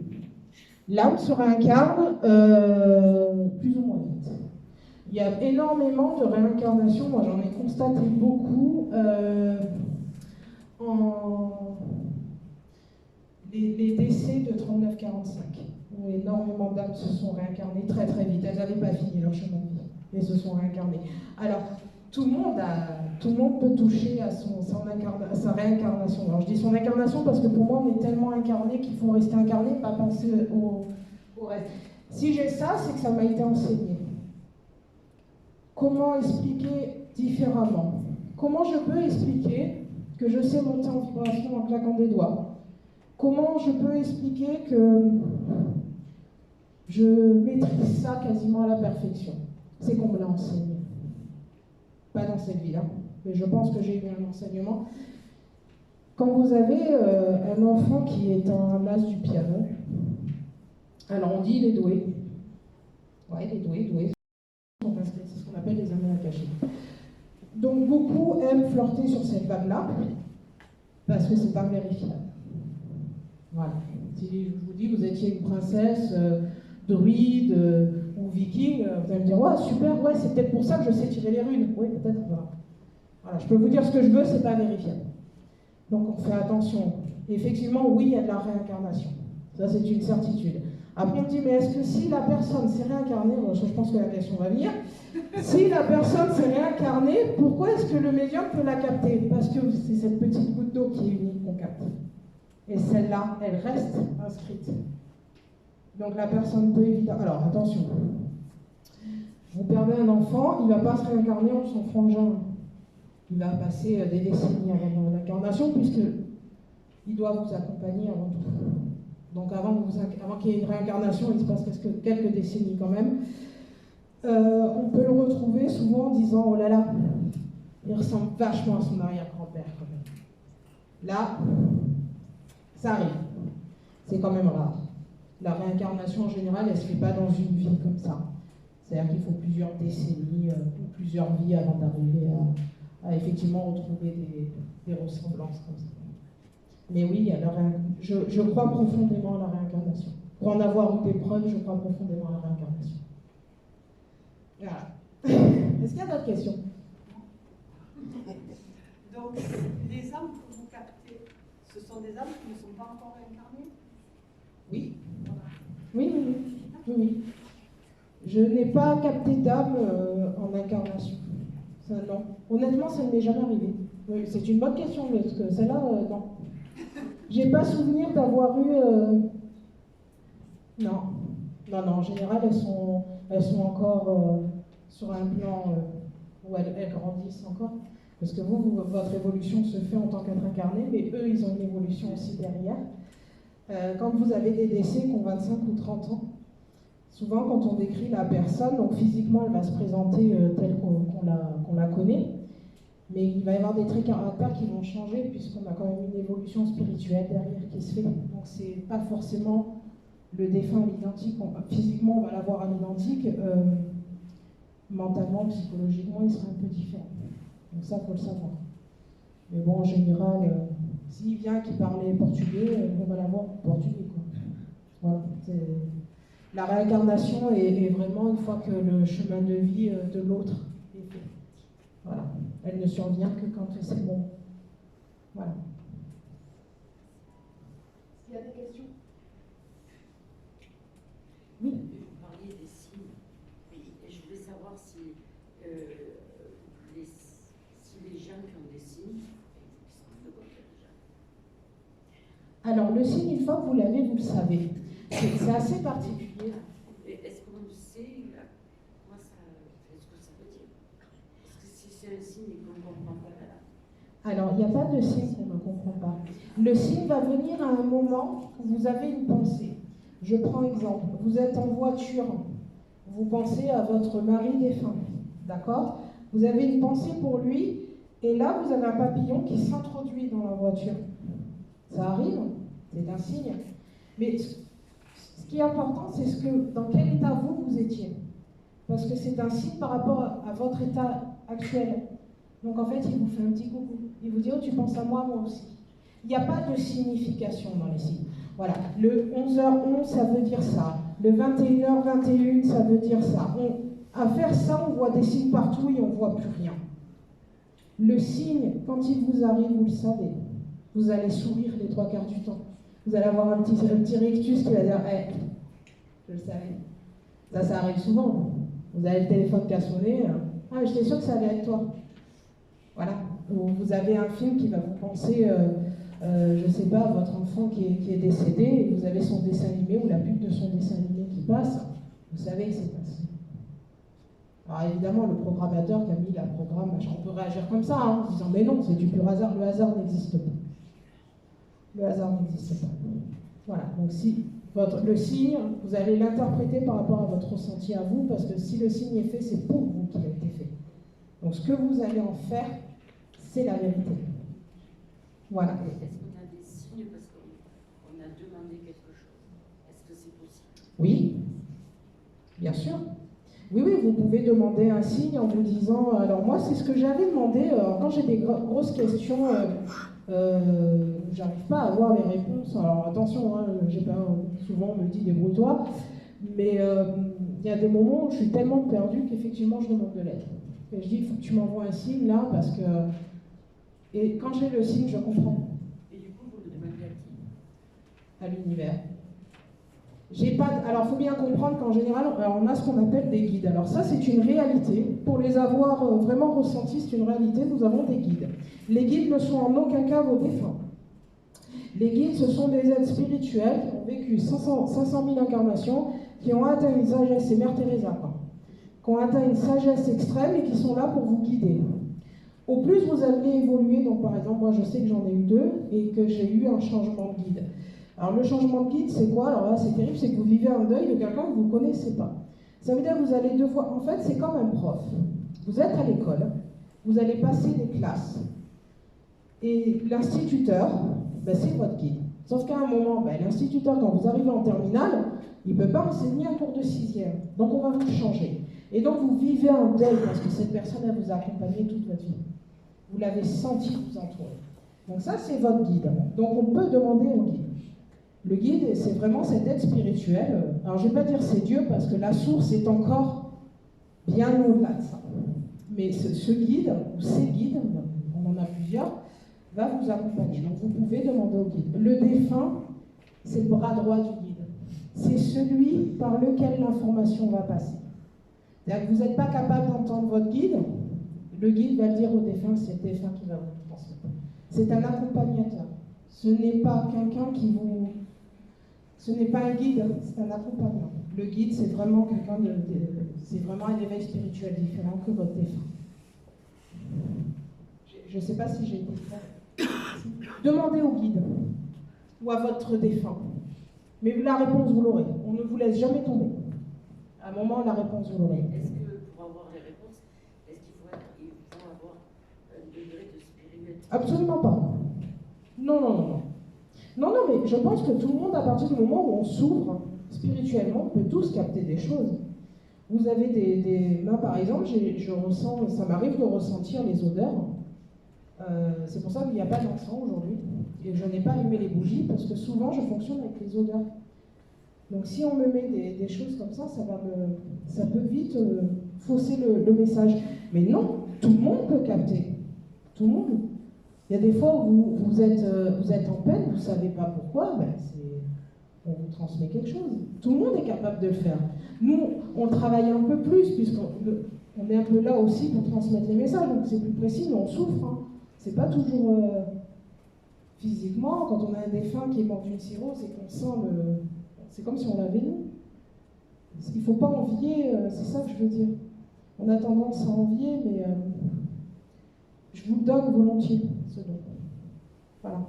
L'âme se réincarne plus ou moins vite. Il y a énormément de réincarnations, moi j'en ai constaté beaucoup. les décès de 39-45, où énormément d'âmes se sont réincarnées très très vite. Elles n'avaient pas fini leur chemin de vie, et se sont réincarnées. Alors, tout le monde peut toucher à sa réincarnation. Alors, je dis son incarnation parce que pour moi, on est tellement incarné qu'il faut rester incarné, pas penser au reste. Si j'ai ça, c'est que ça m'a été enseigné. Comment expliquer différemment? Comment je peux expliquer que je sais monter en vibration en claquant des doigts? Comment je peux expliquer que je maîtrise ça quasiment à la perfection? C'est qu'on me l'a enseigné. Pas dans cette vie-là, mais je pense que j'ai eu un enseignement. Quand vous avez un enfant qui est un as du piano, alors on dit il est doué. Ouais, il est doué. C'est ce qu'on appelle les âmes cachées. Donc beaucoup aiment flirter sur cette vague-là, parce que c'est invérifiable. Voilà. Si je vous dis, vous étiez une princesse, druide ou viking, vous allez me dire, ouais, super, ouais, c'est peut-être pour ça que je sais tirer les runes. Oui, peut-être. Voilà, je peux vous dire ce que je veux, c'est pas vérifiable. Donc on fait attention. Et effectivement, oui, il y a de la réincarnation. Ça, c'est une certitude. Après, on me dit, mais est-ce que si la personne s'est réincarnée, je pense que la question va venir, si la personne s'est réincarnée, pourquoi est-ce que le médium peut la capter? Parce que c'est cette petite goutte d'eau qui est unique qu'on capte. Et celle-là, elle reste inscrite. Donc la personne peut évidemment... Alors, attention. Vous perdez un enfant, il ne va pas se réincarner en son frangin. Il va passer des décennies avant l'incarnation, puisqu'il doit vous accompagner avant tout. Donc avant qu'il y ait une réincarnation, il se passe quelques décennies quand même. On peut le retrouver souvent en disant, oh là là, il ressemble vachement à son arrière-grand-père quand même. Là, ça arrive. C'est quand même rare. La réincarnation en général, elle ne se fait pas dans une vie comme ça. C'est-à-dire qu'il faut plusieurs décennies ou plusieurs vies avant d'arriver à effectivement retrouver des ressemblances comme ça. Mais oui, il y a je crois profondément à la réincarnation. Pour en avoir eu des preuves, je crois profondément à la réincarnation. Voilà. Est-ce qu'il y a d'autres questions? Donc, les âmes que vous captez, ce sont des âmes qui ne sont pas encore réincarnées? Oui. Oui. Je n'ai pas capté d'âme en incarnation. Ça, non. Honnêtement, ça ne m'est jamais arrivé. Oui, c'est une bonne question, parce que celle-là, non. J'ai pas souvenir d'avoir eu... Non, en général, elles sont encore sur un plan où elles grandissent encore. Parce que votre évolution se fait en tant qu'être incarné, mais eux, ils ont une évolution aussi derrière. Quand vous avez des décès qui ont 25 ou 30 ans, souvent quand on décrit la personne, donc physiquement, elle va se présenter telle qu'on la connaît, mais il va y avoir des traits caractères qui vont changer puisqu'on a quand même une évolution spirituelle derrière qui se fait. Donc c'est pas forcément le défunt à l'identique. Physiquement, on va l'avoir à l'identique. Mentalement, psychologiquement, il sera un peu différent. Donc ça, il faut le savoir. Mais bon, en général, s'il vient qui parlait portugais, on va l'avoir en portugais, quoi. Voilà. La réincarnation est vraiment une fois que le chemin de vie de l'autre est fait. Voilà. Elle ne survient que quand c'est bon. Voilà. Il y a des questions? Oui. Vous parliez des signes. Oui, et je voulais savoir si les gens qui ont des signes, alors, le signe, une fois que vous l'avez, vous le savez. C'est assez particulier. Est-ce qu'on sait ce que ça veut dire? Est-ce que si c'est un signe et qu'on ne comprend pas là? Alors, il n'y a pas de signe qu'on ne comprend pas. Le signe va venir à un moment où vous avez une pensée. Je prends exemple. Vous êtes en voiture, vous pensez à votre mari défunt, d'accord? Vous avez une pensée pour lui, et là, vous avez un papillon qui s'introduit dans la voiture. Ça arrive, c'est un signe. Mais ce qui est important, c'est dans quel état vous étiez. Parce que c'est un signe par rapport à votre état actuel. Donc en fait, il vous fait un petit coucou. Il vous dit, oh, tu penses à moi, moi aussi. Il n'y a pas de signification dans les signes. Voilà, le 11h11, ça veut dire ça. Le 21h21, ça veut dire ça. À faire ça, on voit des signes partout et on ne voit plus rien. Le signe, quand il vous arrive, vous le savez. Vous allez sourire les 3 quarts du temps. Vous allez avoir un petit rictus qui va dire hey, je le savais. Ça arrive souvent. Vous avez le téléphone qui a sonné. Ah, j'étais sûre que ça allait être toi. Voilà. Ou vous avez un film qui va vous penser, je ne sais pas, votre enfant qui est décédé, et vous avez son dessin animé ou la pub de son dessin animé qui passe. Vous savez que c'est passé. Alors évidemment, le programmateur qui a mis la programme, on peut réagir comme ça, en disant mais non, c'est du pur hasard. Le hasard n'existe pas. Le hasard n'existe pas. Voilà. Donc si le signe, vous allez l'interpréter par rapport à votre ressenti à vous, parce que si le signe est fait, c'est pour vous qu'il a été fait. Donc ce que vous allez en faire, c'est la vérité. Voilà. Est-ce qu'on a des signes parce qu'on a demandé quelque chose? Est-ce que c'est possible? Oui, bien sûr. Oui, vous pouvez demander un signe en vous disant... Alors moi, c'est ce que j'avais demandé quand j'ai des grosses questions, j'arrive pas à avoir les réponses. Alors attention, j'ai pas, souvent on me dit débrouille-toi, mais il y a des moments où je suis tellement perdue qu'effectivement je demande de l'aide. Et je dis, il faut que tu m'envoies un signe là, parce que... Et quand j'ai le signe, je comprends. Et du coup, vous le demandez à qui? À l'univers. Alors, il faut bien comprendre qu'en général, on a ce qu'on appelle des guides. Alors ça, c'est une réalité. Pour les avoir vraiment ressentis, c'est une réalité. Nous avons des guides. Les guides ne sont en aucun cas vos défunts. Les guides, ce sont des êtres spirituels qui ont vécu 500 000 incarnations, qui ont atteint une sagesse, c'est Mère Teresa, qui ont atteint une sagesse extrême et qui sont là pour vous guider. Au plus vous allez évoluer, donc par exemple, moi je sais que j'en ai eu 2 et que j'ai eu un changement de guide. Alors le changement de guide, c'est quoi? Alors là, c'est terrible, c'est que vous vivez un deuil de quelqu'un que vous ne connaissez pas. Ça veut dire que vous allez devoir... En fait, c'est comme un prof. Vous êtes à l'école, vous allez passer des classes, et l'instituteur, c'est votre guide. Sauf qu'à un moment, l'instituteur, quand vous arrivez en terminale, il ne peut pas enseigner un cours de 6e. Donc on va vous changer. Et donc vous vivez un deuil parce que cette personne, elle vous a accompagné toute votre vie. Vous l'avez senti vous entourer. Donc ça, c'est votre guide. Donc on peut demander au guide. Le guide, c'est vraiment cette aide spirituelle. Alors je ne vais pas dire c'est Dieu parce que la source est encore bien au-delà de ça. Mais ce guide, ou ces guides, on en a plusieurs, va vous accompagner. Donc vous pouvez demander au guide. Le défunt, c'est le bras droit du guide. C'est celui par lequel l'information va passer. C'est-à-dire que vous n'êtes pas capable d'entendre votre guide, le guide va le dire au défunt, c'est le défunt qui va vous transmettre. C'est un accompagnateur. Ce n'est pas quelqu'un qui vous... Ce n'est pas un guide, c'est un accompagnant. Le guide, c'est vraiment quelqu'un c'est vraiment un éveil spirituel différent que votre défunt. Je ne sais pas si j'ai été claire. Demandez au guide ou à votre défunt. Mais la réponse, vous l'aurez. On ne vous laisse jamais tomber. À un moment, la réponse, vous l'aurez. Est-ce que pour avoir les réponses, est-ce qu'il faut avoir un degré de spiritualité? Absolument pas. Non. Non, mais je pense que tout le monde, à partir du moment où on s'ouvre spirituellement, on peut tous capter des choses. Vous avez moi, par exemple, je ressens, ça m'arrive de ressentir les odeurs. C'est pour ça qu'il n'y a pas d'encens aujourd'hui. Et je n'ai pas allumé les bougies parce que souvent, je fonctionne avec les odeurs. Donc si on me met des choses comme ça, ça peut vite fausser le message. Mais non, tout le monde peut capter. Tout le monde. Il y a des fois où vous êtes en peine, vous ne savez pas pourquoi, on vous transmet quelque chose. Tout le monde est capable de le faire. Nous, on travaille un peu plus, puisqu'on est un peu là aussi pour transmettre les messages, donc c'est plus précis, mais on souffre. Hein. C'est pas toujours physiquement, quand on a un défunt qui est mort d'une cirrhose et qu'on sent c'est comme si on l'avait nous. Il ne faut pas envier, c'est ça que je veux dire. On a tendance à envier, mais je vous le donne volontiers, ce don. Voilà.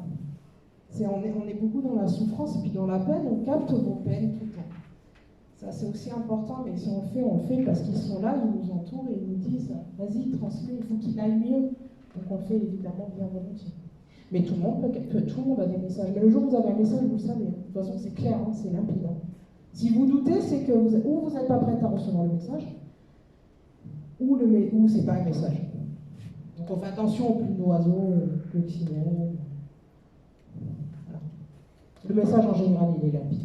On est beaucoup dans la souffrance et puis dans la peine, on capte vos peines tout le temps. Ça, c'est aussi important, mais si on le fait parce qu'ils sont là, ils nous entourent et ils nous disent « Vas-y, transmets, il faut qu'il aille mieux ». Donc on le fait évidemment bien volontiers. Mais tout le monde a des messages. Mais le jour où vous avez un message, vous le savez. De toute façon, c'est clair, hein, c'est limpide. Hein. Si vous doutez, c'est que vous n'êtes pas prête à recevoir le message, ou c'est pas un message. Donc on fait attention aux plumes d'oiseaux, coccinelles. Voilà. Le message en général, il est limpide.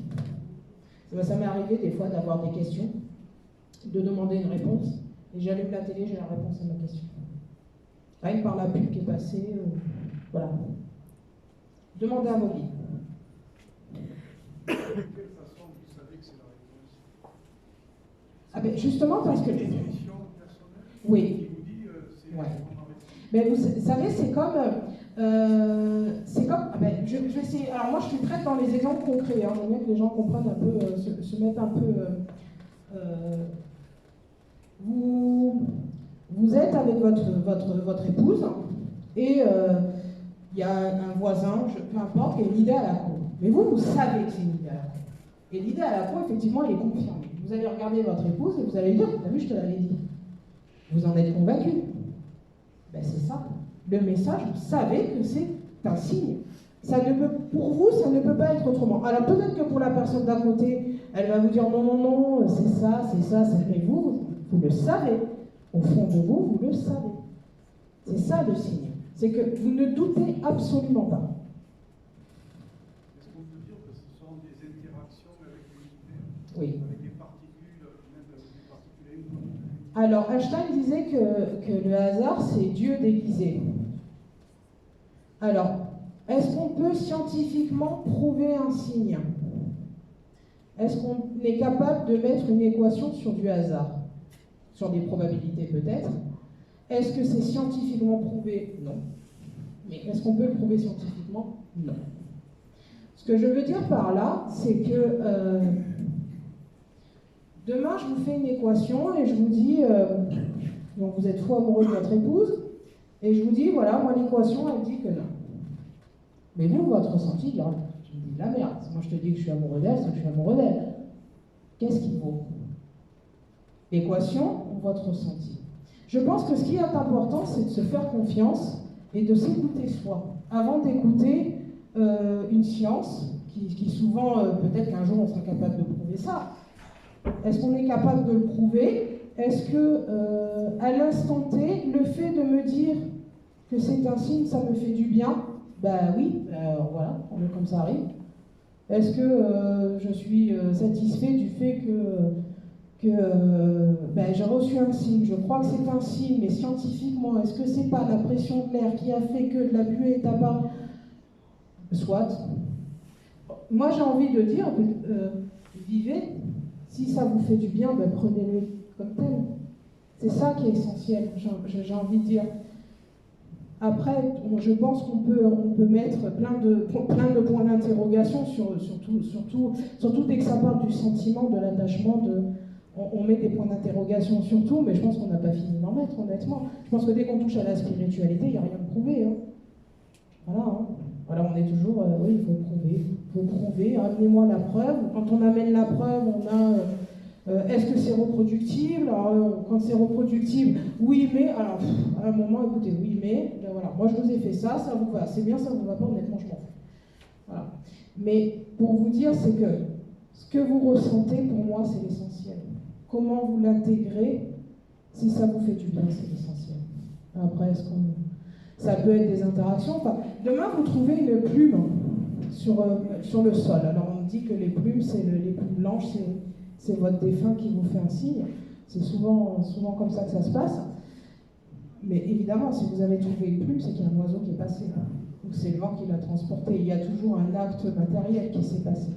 Ça m'est arrivé des fois d'avoir des questions, de demander une réponse, et j'allume la télé, j'ai la réponse à ma question. Rien que par la pub qui est passée, voilà. Demandez à vos guides. quelle façon vous savez que c'est la réponse? Ah ben justement parce que... Une intuition personnelle Oui. qui vous dit c'est Ouais. on arrête. Mais vous savez, c'est comme... ah ben, je vais essayer... Alors moi, je suis très dans les exemples concrets. Hein, bien que les gens comprennent un peu, se mettent un peu... Vous êtes avec votre épouse et il y a un voisin, peu importe, qui a une idée à la con. Mais vous savez que c'est une idée à la con. Et l'idée à la con, effectivement, elle est confirmée. Vous allez regarder votre épouse et vous allez lui dire, t'as vu, je te l'avais dit. Vous en êtes convaincu. Ben c'est ça. Le message, vous savez que c'est un signe. Ça ne peut, pour vous, ça ne peut pas être autrement. Alors peut-être que pour la personne d'à côté, elle va vous dire non, non, non, c'est ça, mais vous le savez. Au fond de vous, vous le savez. C'est ça le signe. C'est que vous ne doutez absolument pas. Est-ce qu'on peut dire que ce sont des interactions avec l'univers? Oui. Avec des particules, même avec des particules inconnues? Alors Einstein disait que le hasard, c'est Dieu déguisé. Alors, est-ce qu'on peut scientifiquement prouver un signe? Est-ce qu'on est capable de mettre une équation sur du hasard? Sur des probabilités peut-être. Est-ce que c'est scientifiquement prouvé? Non. Mais est-ce qu'on peut le prouver scientifiquement? Non. Ce que je veux dire par là, c'est que demain je vous fais une équation et je vous dis, donc vous êtes fou amoureux de votre épouse, et je vous dis, voilà, moi l'équation elle dit que non. Mais vous, votre ressenti, tu me dis de la merde. Moi je te dis que je suis amoureux d'elle, c'est que je suis amoureux d'elle. Qu'est-ce qui vaut? L'équation ou votre ressenti? Je pense que ce qui est important, c'est de se faire confiance et de s'écouter soi, avant d'écouter une science qui souvent, peut-être qu'un jour on sera capable de prouver ça. Est-ce qu'on est capable de le prouver? Est-ce que, à l'instant T, le fait de me dire que c'est un signe, ça me fait du bien? Ben oui, voilà, comme ça arrive. Est-ce que je suis satisfait du fait que j'ai reçu un signe, je crois que c'est un signe, mais scientifiquement, est-ce que c'est pas la pression de l'air qui a fait que de la buée est apparue? Soit. Moi, j'ai envie de dire, vivez. Si ça vous fait du bien, prenez-le comme tel. C'est ça qui est essentiel, j'ai envie de dire. Après, je pense qu'on peut mettre plein de points d'interrogation, surtout dès que ça part du sentiment, de l'attachement, on met des points d'interrogation sur tout, mais je pense qu'on n'a pas fini d'en mettre, honnêtement. Je pense que dès qu'on touche à la spiritualité, il n'y a rien de prouvé. Hein. Voilà, hein. Voilà, on est toujours, oui, il faut prouver, amenez-moi la preuve. Quand on amène la preuve, on a, est-ce que c'est reproductible? Alors, quand c'est reproductible, oui, mais, alors, à un moment, écoutez, oui, mais, voilà, moi je vous ai fait ça, ça vous va, c'est bien, ça vous va pas, honnêtement, je m'en fous. Voilà. Mais pour vous dire, c'est que ce que vous ressentez, pour moi, c'est l'essentiel. Comment vous l'intégrez, si ça vous fait du bien, c'est l'essentiel. Après, ça peut être des interactions. Enfin, demain, vous trouvez une plume sur le sol. Alors, on dit que les plumes, les plumes blanches, c'est votre défunt qui vous fait un signe. C'est souvent comme ça que ça se passe. Mais évidemment, si vous avez trouvé une plume, c'est qu'il y a un oiseau qui est passé. Ou c'est le vent qui l'a transporté. Il y a toujours un acte matériel qui s'est passé.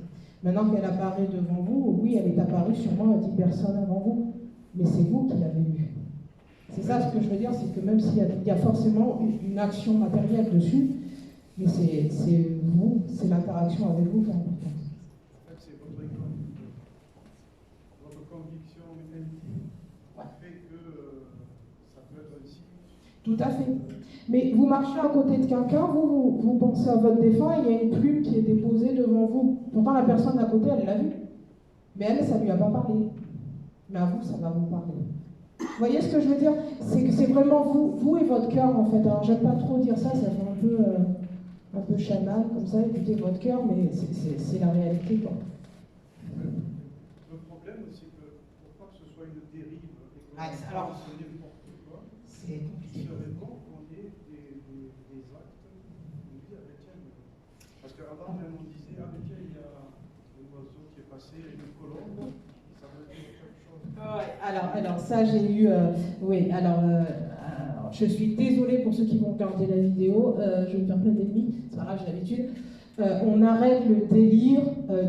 Maintenant qu'elle apparaît devant vous, oui, elle est apparue sûrement à 10 personnes avant vous. Mais c'est vous qui l'avez vue. C'est ça ce que je veux dire, c'est que même s'il y a forcément une action matérielle dessus, mais c'est vous, c'est l'interaction avec vous qui est importante. En fait, c'est votre conviction intime qui fait que ça peut être un signe. Tout à fait. Mais vous marchez à côté de quelqu'un, vous pensez à votre défunt, il y a une plume qui est déposée devant vous. Pourtant, la personne à côté, elle l'a vue. Mais elle, ça ne lui a pas parlé. Mais à vous, ça va vous parler. Vous voyez ce que je veux dire? C'est que c'est vraiment vous et votre cœur, en fait. Alors, j'aime pas trop dire ça, ça fait un peu chaman, comme ça, écoutez votre cœur, mais c'est la réalité, quoi. Le problème, c'est que pour pas que ce soit une dérive et que alors, fasse n'importe quoi, c'est compliqué. il serait bon qu'on ait des actes, on dit, ah ben tiens, parce qu'avant, même on disait, ah ben tiens, il y a un oiseau qui est passé, une colombe, ça veut dire quelque chose. Ouais, alors ça j'ai eu, oui, alors je suis désolée pour ceux qui vont regarder la vidéo, je vais me faire plein d'ennemis, c'est pas grave, j'ai l'habitude. on arrête le délire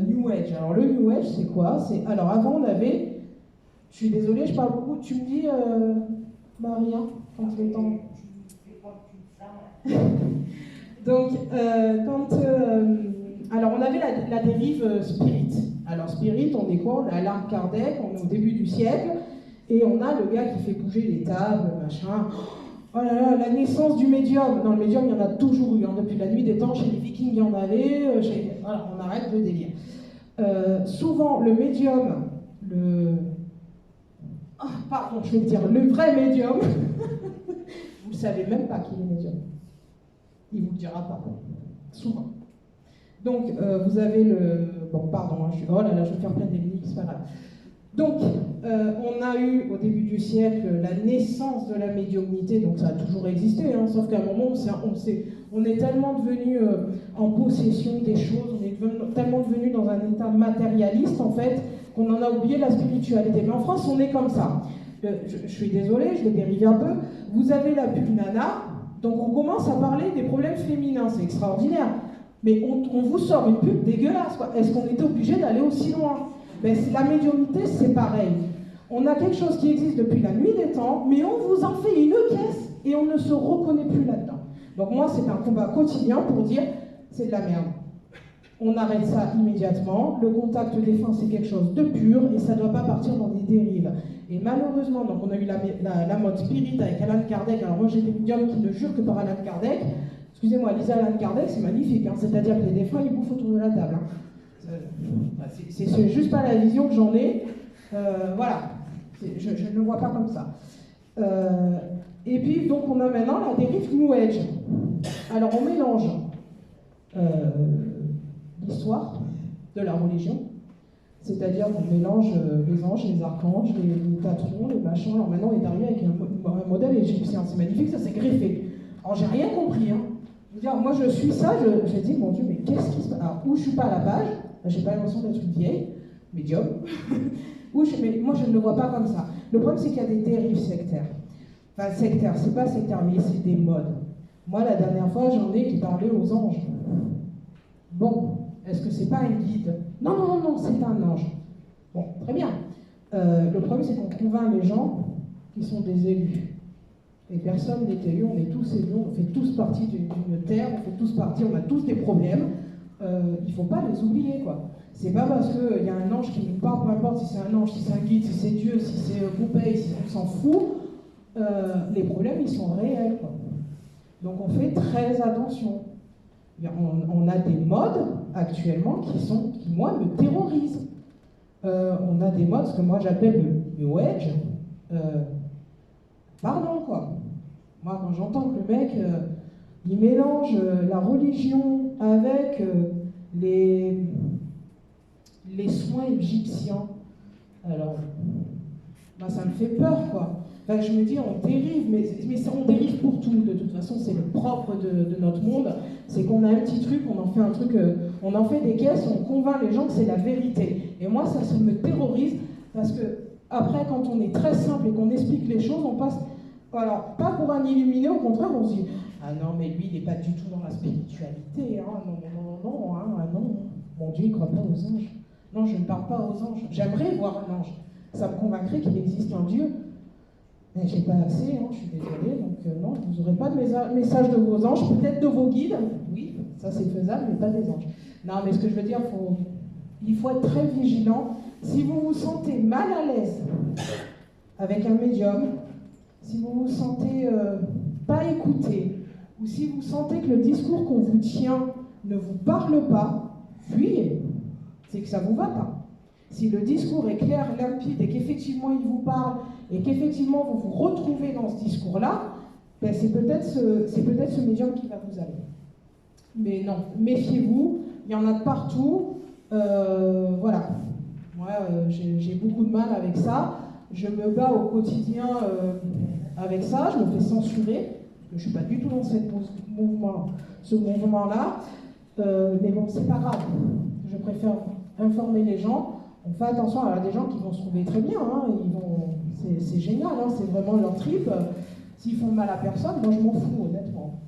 New Age. Alors le New Age, c'est quoi? Alors avant, on avait... Je suis désolée, je parle beaucoup. Tu me dis, Maria, quand il est temps. Donc, alors on avait la dérive spirit. Alors spirit, on est quoi? On est Allan Kardec, on est au début du siècle, et on a le gars qui fait bouger les tables, machin. Oh là là, la naissance du médium. Dans le médium, il y en a toujours eu. Hein. Depuis la nuit des temps, chez les Vikings, il y en avait. Voilà, on arrête le délire. Souvent, le médium, pardon, je vais te dire, le vrai médium, vous ne savez même pas qu'il est médium. Il ne vous le dira pas. Souvent. Donc, vous avez le... Bon, pardon, hein, oh là là, je vais faire plein d'ennemis, c'est pas grave. Donc, on a eu, au début du siècle, la naissance de la médiumnité, donc ça a toujours existé, hein, sauf qu'à un moment, on est tellement devenu en possession des choses, on est tellement devenu dans un état matérialiste, en fait, qu'on en a oublié la spiritualité. Mais en France, on est comme ça. Je suis désolée, je vais dériver un peu. Vous avez la pub Nana, donc on commence à parler des problèmes féminins, c'est extraordinaire. Mais on vous sort une pub dégueulasse, quoi. Est-ce qu'on était obligé d'aller aussi loin? La médiumnité, c'est pareil. On a quelque chose qui existe depuis la nuit des temps, mais on vous en fait une caisse et on ne se reconnaît plus là-dedans. Donc moi, c'est un combat quotidien pour dire, c'est de la merde. On arrête ça immédiatement. Le contact défunt, c'est quelque chose de pur et ça ne doit pas partir dans des dérives. Et malheureusement, donc on a eu la mode spirit avec Allan Kardec. Alors moi, j'ai des médiums qui ne jurent que par Allan Kardec. Excusez-moi, lisez Allan Kardec, c'est magnifique. Hein. C'est-à-dire que les défunts, ils bouffent autour de la table. Hein. C'est juste pas la vision que j'en ai. Voilà, je ne le vois pas comme ça. Et puis, donc, on a maintenant la dérive New Age. Alors, on mélange l'histoire de la religion, c'est-à-dire qu'on mélange les anges, les archanges, les patrons, les machins. Alors maintenant, on est arrivé avec un modèle égyptien. C'est magnifique, ça s'est greffé. Alors, j'ai rien compris. Hein. Je veux dire, moi, je suis ça, j'ai dit, mon Dieu, mais qu'est-ce qui se passe? Alors, où je suis pas à la page, j'ai pas l'impression d'être une vieille, médium. Mais moi, je ne le vois pas comme ça. Le problème, c'est qu'il y a des dérives sectaires. Enfin, sectaires, c'est pas sectaire, mais c'est des modes. Moi, la dernière fois, j'en ai qui parlaient aux anges. Bon, est-ce que c'est pas un guide? Non, non, non, c'est un ange. Bon, très bien. Le problème, c'est qu'on convainc les gens qui sont des élus. Et personne n'est élu, on est tous élus, on fait tous partie d'une terre, on fait tous partie, on a tous des problèmes. Il ne faut pas les oublier, quoi. C'est pas parce qu'il y a un ange qui nous parle, peu importe si c'est un ange, si c'est un guide, si c'est Dieu, si c'est Poupée, si on s'en fout, les problèmes, ils sont réels, quoi. Donc on fait très attention. On a des modes, actuellement, qui moi, me terrorisent. On a des modes, ce que moi j'appelle le New Age. Pardon, quoi. Moi, quand j'entends que le mec, il mélange la religion avec les soins égyptiens, alors, bah, ça me fait peur, quoi. Enfin, je me dis, on dérive, mais on dérive pour tout. De toute façon, c'est le propre de notre monde. C'est qu'on a un petit truc, on en fait un truc, on en fait des caisses, on convainc les gens que c'est la vérité. Et moi, ça me terrorise, parce que après, quand on est très simple et qu'on explique les choses, on passe, alors, pas pour un illuminé, au contraire, on se dit, ah non, mais lui, il n'est pas du tout dans la spiritualité, hein, non, hein, ah non, mon Dieu, il ne croit pas aux anges. Non, je ne parle pas aux anges. J'aimerais voir un ange. Ça me convaincrait qu'il existe un Dieu. Mais j'ai pas accès, hein, je suis désolée, donc non, vous n'aurez pas de message de vos anges, peut-être de vos guides, oui, ça c'est faisable, mais pas des anges. Non, mais ce que je veux dire, il faut être très vigilant. Si vous vous sentez mal à l'aise avec un médium, si vous vous sentez pas écouté, ou si vous sentez que le discours qu'on vous tient ne vous parle pas, fuyez, c'est que ça ne vous va pas. Si le discours est clair, limpide, et qu'effectivement il vous parle, et qu'effectivement vous vous retrouvez dans ce discours-là, ben c'est peut-être ce médium qui va vous aller. Mais non, méfiez-vous, il y en a de partout. Voilà. Moi, j'ai beaucoup de mal avec ça. Je me bats au quotidien avec ça, je me fais censurer, parce que je ne suis pas du tout dans ce mouvement-là. Mais bon, c'est pas grave. Je préfère informer les gens. On fait attention, alors il y a des gens qui vont se trouver très bien, hein, c'est génial, hein, c'est vraiment leur trip. S'ils font mal à personne, moi je m'en fous, honnêtement.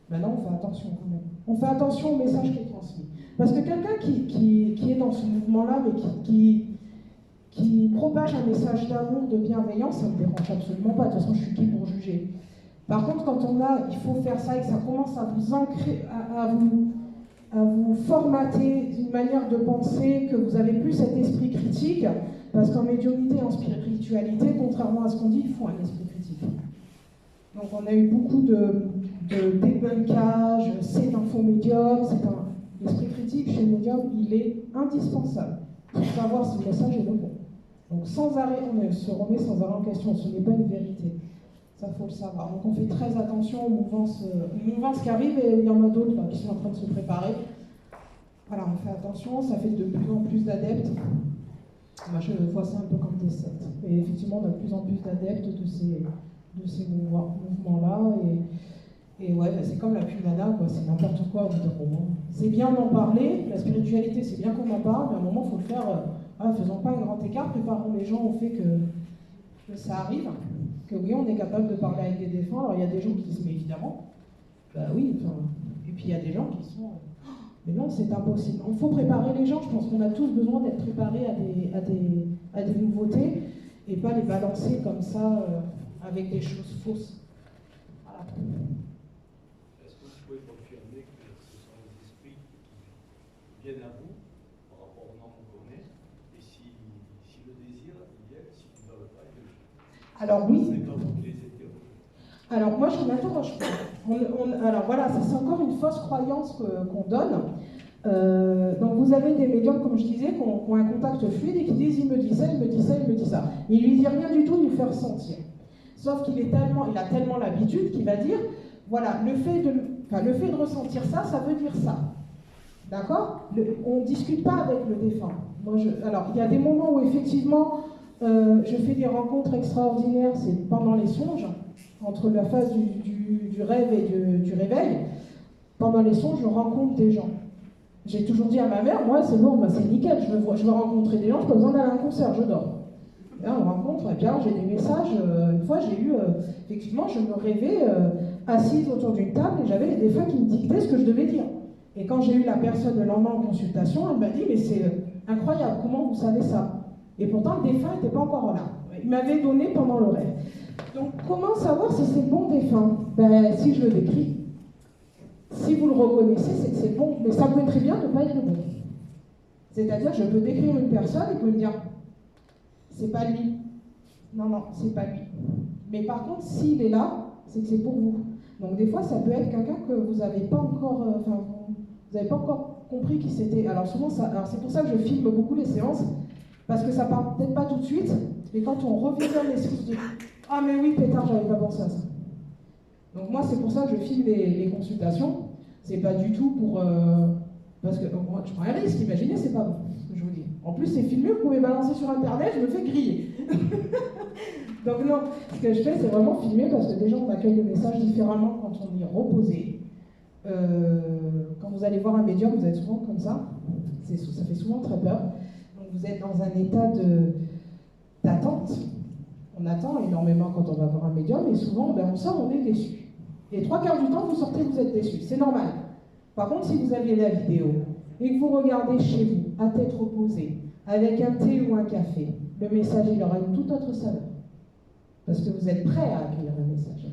Maintenant, on fait attention quand même. On fait attention au message qui est transmis. Parce que quelqu'un qui est dans ce mouvement-là, mais qui propage un message d'amour, de bienveillance, ça ne me dérange absolument pas. De toute façon, je suis qui pour juger? Par contre, quand il faut faire ça et que ça commence à vous ancrer, à vous formater d'une manière de penser, que vous n'avez plus cet esprit critique, parce qu'en médiumnité et en spiritualité, contrairement à ce qu'on dit, il faut un esprit critique. Donc on a eu beaucoup de débunkage, c'est un faux médium, l'esprit critique chez le médium, il est indispensable pour savoir si le message est le bon. Donc sans arrêt, on se remet sans arrêt en question, ce n'est pas une vérité. Ça, faut le savoir. Donc on fait très attention aux mouvances qui arrivent, et il y en a d'autres qui sont en train de se préparer. Voilà, on fait attention, ça fait de plus en plus d'adeptes. Moi, je vois ça un peu comme des sectes. Et effectivement, on a de plus en plus d'adeptes de ces mouvements-là. Et ouais, c'est comme la pulmana, quoi. C'est n'importe quoi au bout d'un moment. C'est bien d'en parler, la spiritualité, c'est bien qu'on en parle, mais à un moment, il faut le faire. Faisons pas un grand écart, préparons les gens au fait que ça arrive, que oui, on est capable de parler avec des défunts. Alors, il y a des gens qui disent, mais évidemment, bah oui, et puis il y a des gens qui sont... Mais non, c'est impossible. Il faut préparer les gens. Je pense qu'on a tous besoin d'être préparés à des nouveautés et pas les balancer comme ça avec des choses fausses. Voilà. Est-ce que vous pouvez confirmer que ce sont les esprits qui viennent à vous par rapport au nom qu'on connaît, et si le désir il vient, s'ils ne veulent pas, ils le... Alors oui. C'est pas vous qui les interrogez. Alors moi je m'interroge pas. Alors voilà, c'est encore une fausse croyance qu'on donne. Donc vous avez des médiums, comme je disais, qui ont un contact fluide et qui disent il me dit ça, il me dit ça, il me dit ça. Il lui dit rien du tout, il lui fait ressentir. Sauf qu'il a tellement l'habitude qu'il va dire voilà, le fait de ressentir ça, ça veut dire ça. D'accord? On ne discute pas avec le défunt. Alors il y a des moments où effectivement je fais des rencontres extraordinaires, c'est pendant les songes, entre la phase du rêve et du réveil. Pendant les songes, je rencontre des gens. J'ai toujours dit à ma mère, moi c'est bon, c'est nickel, je veux rencontrer des gens, je n'ai pas besoin d'aller à un concert, je dors. Et là, on rencontre, et bien j'ai des messages. Une fois j'ai eu, effectivement, je me rêvais assise autour d'une table et j'avais les défunts qui me dictaient ce que je devais dire. Et quand j'ai eu la personne le lendemain en consultation, elle m'a dit, mais c'est incroyable, comment vous savez ça? Et pourtant le défunt n'était pas encore là. Il m'avait donné pendant le rêve. Donc comment savoir si c'est bon défunt? Si je le décris. Si vous le reconnaissez, c'est que c'est bon, mais ça peut très bien ne pas être le bon. C'est-à-dire, je peux décrire une personne et peut me dire, c'est pas lui. Non, c'est pas lui. Mais par contre, s'il est là, c'est que c'est pour vous. Donc des fois, ça peut être quelqu'un que vous n'avez pas encore, vous n'avez pas encore compris qui c'était. Alors souvent, c'est pour ça que je filme beaucoup les séances, parce que ça part peut-être pas tout de suite, mais quand on revisionne les séances, on se dit, ah mais oui, pétard, j'avais pas pensé à ça. Donc moi, c'est pour ça que je filme les consultations. C'est pas du tout pour... parce que moi, je prends un risque, imaginez, c'est pas bon, ce que je vous dis. En plus, c'est filmé, vous pouvez balancer sur Internet, je me fais griller. Donc non, ce que je fais, c'est vraiment filmer, parce que déjà, on accueille le message différemment quand on y est reposé. Quand vous allez voir un médium, vous êtes souvent comme ça. Ça fait souvent très peur. Donc vous êtes dans un état d'attente. On attend énormément quand on va voir un médium, et souvent, on sort, on est déçu. Et 3/4 du temps, vous sortez, vous êtes déçu. C'est normal. Par contre, si vous aviez la vidéo et que vous regardez chez vous, à tête reposée, avec un thé ou un café, le message, il aura une toute autre saveur. Parce que vous êtes prêt à accueillir le message.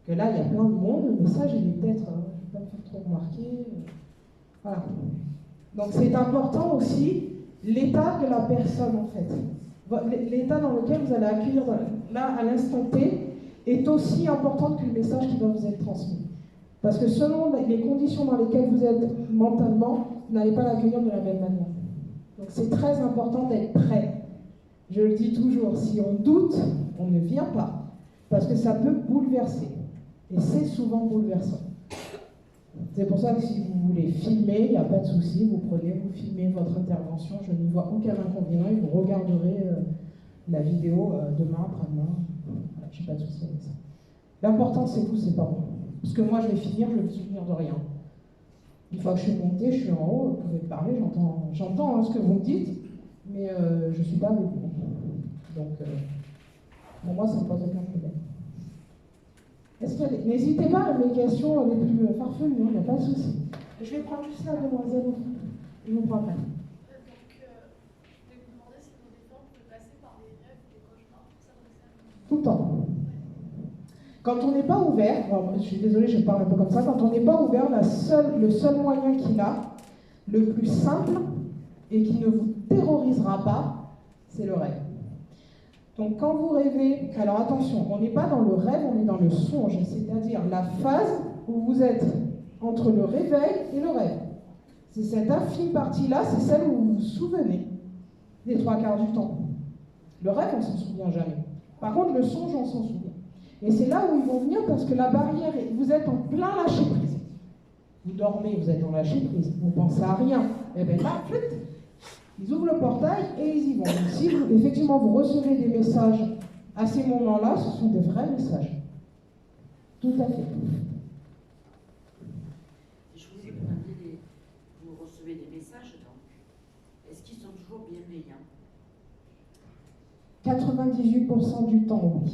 Que là, il y a plein de monde, le message, il est peut-être, je ne vais pas me faire trop remarquer. Voilà. Donc c'est important aussi l'état de la personne, en fait. L'état dans lequel vous allez accueillir, là, à l'instant T, est aussi importante que le message qui va vous être transmis. Parce que selon les conditions dans lesquelles vous êtes mentalement, vous n'allez pas l'accueillir de la même manière. Donc c'est très important d'être prêt. Je le dis toujours, si on doute, on ne vient pas. Parce que ça peut bouleverser. Et c'est souvent bouleversant. C'est pour ça que si vous voulez filmer, il n'y a pas de souci, vous filmez votre intervention, je n'y vois aucun inconvénient, et vous regarderez la vidéo demain, après-demain. Voilà, je n'ai pas de souci avec ça. L'important, c'est vous, c'est pas moi. Parce que moi, je vais finir, je vais me souvenir de rien. Une fois que je suis montée, je suis en haut, vous pouvez parler, j'entends ce que vous me dites, mais je ne suis pas avec vous. Donc, pour moi, ça ne me pose aucun problème. N'hésitez pas à mes questions les plus farfelues, il n'y a pas de souci. Je vais prendre juste la demoiselle. pour après. Je vais vous demander si vos défunts peuvent passer par des rêves, des cauchemars pour s'adresser à nous. Tout le temps. Quand on n'est pas ouvert, bon, je suis désolée, je parle un peu comme ça, quand on n'est pas ouvert, le seul moyen qu'il a, le plus simple, et qui ne vous terrorisera pas, c'est le rêve. Donc quand vous rêvez, alors attention, on n'est pas dans le rêve, on est dans le songe, c'est-à-dire la phase où vous êtes entre le réveil et le rêve. C'est cette infime partie-là, c'est celle où vous vous souvenez des 3/4 du temps. Le rêve, on ne s'en souvient jamais. Par contre, le songe, on s'en souvient. Et c'est là où ils vont venir parce que la barrière, vous êtes en plein lâcher-prise. Vous dormez, vous êtes en lâcher-prise, vous ne pensez à rien. Et bien là, ils ouvrent le portail et ils y vont. Donc, si effectivement vous recevez des messages à ces moments-là, ce sont des vrais messages. Tout à fait. Je vous ai demandé, vous recevez des messages, donc, est-ce qu'ils sont toujours bienveillants? 98% du temps, oui.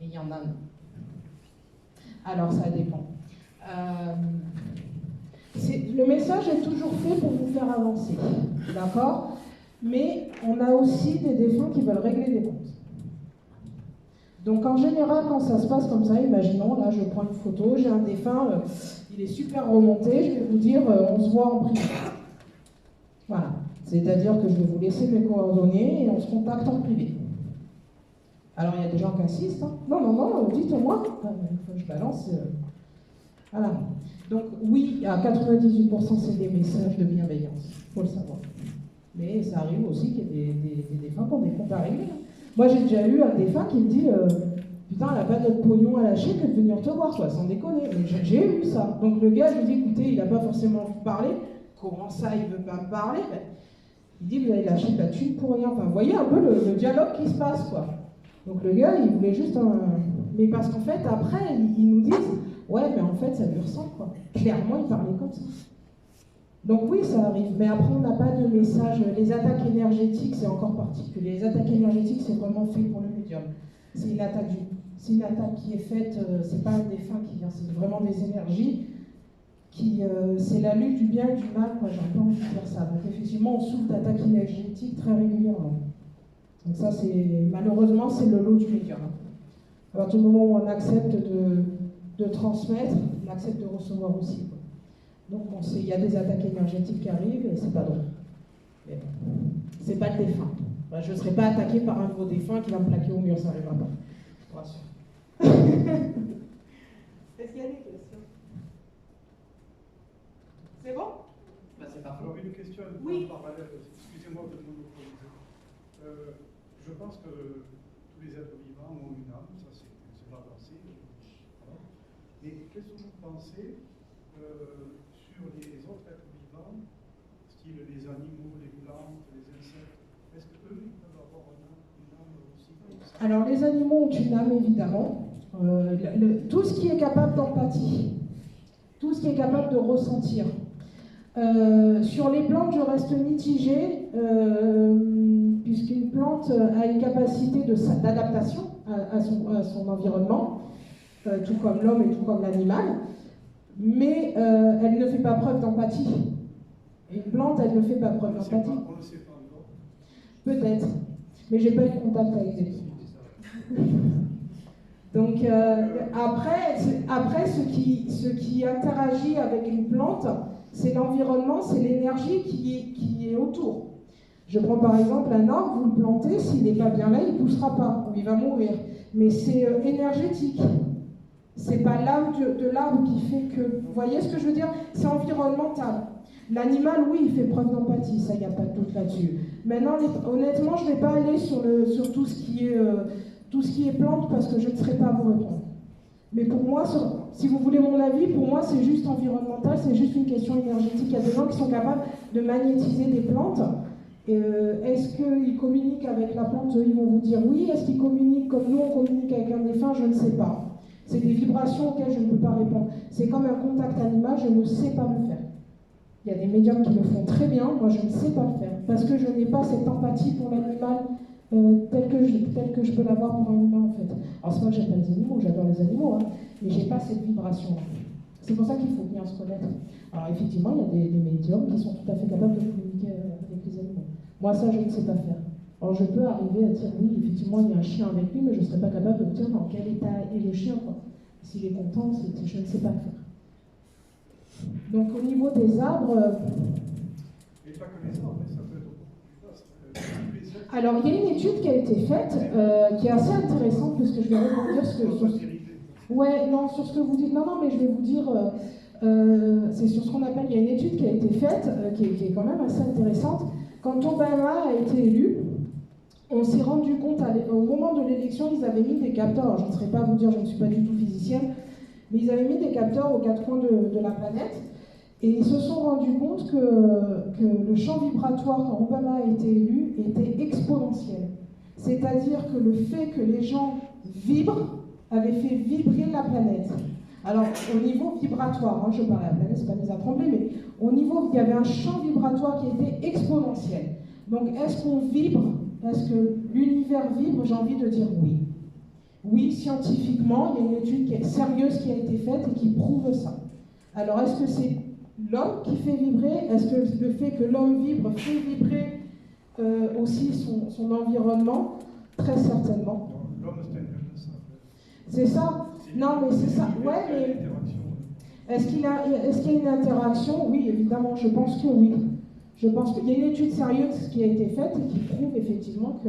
Et il y en a non. Alors, ça dépend. Le message est toujours fait pour vous faire avancer, d'accord? Mais on a aussi des défunts qui veulent régler des comptes. Donc en général, quand ça se passe comme ça, imaginons, là je prends une photo, j'ai un défunt, il est super remonté, je vais vous dire, on se voit en privé. Voilà. C'est-à-dire que je vais vous laisser mes coordonnées et on se contacte en privé. Alors il y a des gens qui insistent, hein. Non, dites-moi, je balance. Voilà. Donc oui, à 98% c'est des messages de bienveillance, il faut le savoir. Mais ça arrive aussi qu'il y ait des défunts qui ont des comptes à régler. Moi j'ai déjà eu un défunt qui me dit putain, elle n'a pas notre pognon à lâcher que de venir te voir, quoi, sans déconner. Mais j'ai eu ça. Donc le gars, je lui dis écoutez, il n'a pas forcément envie de parler. Comment ça, il ne veut pas me parler? Il dit vous allez lâcher de la thune pour rien. Enfin, vous voyez un peu le dialogue qui se passe, quoi. Donc le gars, il voulait juste un. Mais parce qu'en fait, après, ils nous disent ouais, mais en fait, ça lui ressemble, quoi. Clairement, il parlait comme ça. Donc oui, ça arrive. Mais après, on n'a pas de message. Les attaques énergétiques, c'est encore particulier. Les attaques énergétiques, c'est vraiment fait pour le médium. C'est une attaque qui est faite, c'est pas un défunt qui vient, c'est vraiment des énergies qui, c'est la lutte du bien et du mal, quoi. J'ai pas envie de dire ça. Donc effectivement, on souffre d'attaques énergétiques très régulièrement. Donc ça, malheureusement, c'est le lot du médium. À partir du moment où on accepte de transmettre, on accepte de recevoir aussi, quoi. Donc il y a des attaques énergétiques qui arrivent et c'est pas drôle. Mais bon, c'est pas le défunt. Enfin, je ne serai pas attaqué par un gros défunt qui va me plaquer au mur, ça n'arrivera pas. Je vous rassure. Est-ce qu'il y a des questions? C'est bon? C'est parfait. Alors une question Oui. en parallèle, excusez-moi de monopoliser. Je pense que tous les êtres vivants ont une âme, ça c'est pas pensé. Voilà. Et qu'est-ce que vous pensez sur les autres êtres vivants, style les animaux, les plantes, les insectes? Est-ce qu'eux, ils peuvent avoir une âme aussi comme ça? Alors les animaux ont une âme, évidemment. Tout ce qui est capable d'empathie, tout ce qui est capable de ressentir. Sur les plantes, je reste mitigée, puisqu'une plante a une capacité d'adaptation à son environnement, tout comme l'homme et tout comme l'animal, mais elle ne fait pas preuve d'empathie. Une plante, elle ne fait pas preuve d'empathie. On ne le sait pas encore. Peut-être, mais j'ai pas eu de contact avec des plantes. Donc après ce qui interagit avec une plante, c'est l'environnement, c'est l'énergie qui est autour. Je prends par exemple un arbre, vous le plantez, s'il n'est pas bien là, il ne poussera pas, ou il va mourir. Mais c'est énergétique. C'est pas l'âme de l'arbre qui fait que. Vous voyez ce que je veux dire? C'est environnemental. L'animal, oui, il fait preuve d'empathie, ça, il n'y a pas de doute là-dessus. Maintenant, honnêtement, je ne vais pas aller sur tout ce qui est plante parce que je ne saurais pas vous répondre. Mais pour moi, si vous voulez mon avis, pour moi, c'est juste environnemental, c'est juste une question énergétique. Il y a des gens qui sont capables de magnétiser des plantes. Est-ce qu'ils communiquent avec la plante? Ils vont vous dire oui. Est-ce qu'ils communiquent comme nous, on communique avec un défunt? Je ne sais pas. C'est des vibrations auxquelles je ne peux pas répondre. C'est comme un contact animal, je ne sais pas le faire. Il y a des médiums qui le font très bien, moi je ne sais pas le faire, parce que je n'ai pas cette empathie pour l'animal telle que je peux l'avoir pour un humain en fait. Alors c'est pas que j'aime pas les animaux, j'adore les animaux, hein, mais j'ai pas cette vibration. C'est pour ça qu'il faut bien se connaître. Alors effectivement, il y a des médiums qui sont tout à fait capables de communiquer avec les animaux. Moi, ça, je ne sais pas faire. Alors je peux arriver à dire, oui, effectivement, il y a un chien avec lui, mais je ne serais pas capable de dire dans quel état est le chien, quoi. S'il est content, je ne sais pas le faire. Donc au niveau des arbres... Et pas que les arbres, mais ça peut être beaucoup plus vaste. Alors, il y a une étude qui a été faite, qui est assez intéressante, parce que je vais rebondir sur sur ce que vous dites. Non, mais je vais vous dire, c'est sur ce qu'on appelle, il y a une étude qui a été faite, qui est quand même assez intéressante. Quand Obama a été élu, on s'est rendu compte, au moment de l'élection, ils avaient mis des capteurs, alors je ne saurais pas vous dire, je ne suis pas du tout physicienne, mais ils avaient mis des capteurs aux quatre coins de la planète, et ils se sont rendus compte que le champ vibratoire, quand Obama a été élu, était exponentiel. C'est-à-dire que le fait que les gens vibrent avait fait vibrer la planète. Alors, au niveau vibratoire, je parle à la planète, c'est pas mise à trembler, mais au niveau, il y avait un champ vibratoire qui était exponentiel. Donc, est-ce qu'on vibre? Est-ce que l'univers vibre? J'ai envie de dire oui. Oui, scientifiquement, il y a une étude qui est sérieuse qui a été faite et qui prouve ça. Alors, est-ce que c'est l'homme qui fait vibrer? Est-ce que le fait que l'homme vibre fait vibrer aussi son environnement? Très certainement. L'homme, c'est un peu ça. C'est ça? Non, mais c'est ça. Ouais, mais est-ce qu'il y a une interaction? Oui, évidemment, je pense que oui. Je pense qu'il y a une étude sérieuse qui a été faite et qui prouve effectivement que...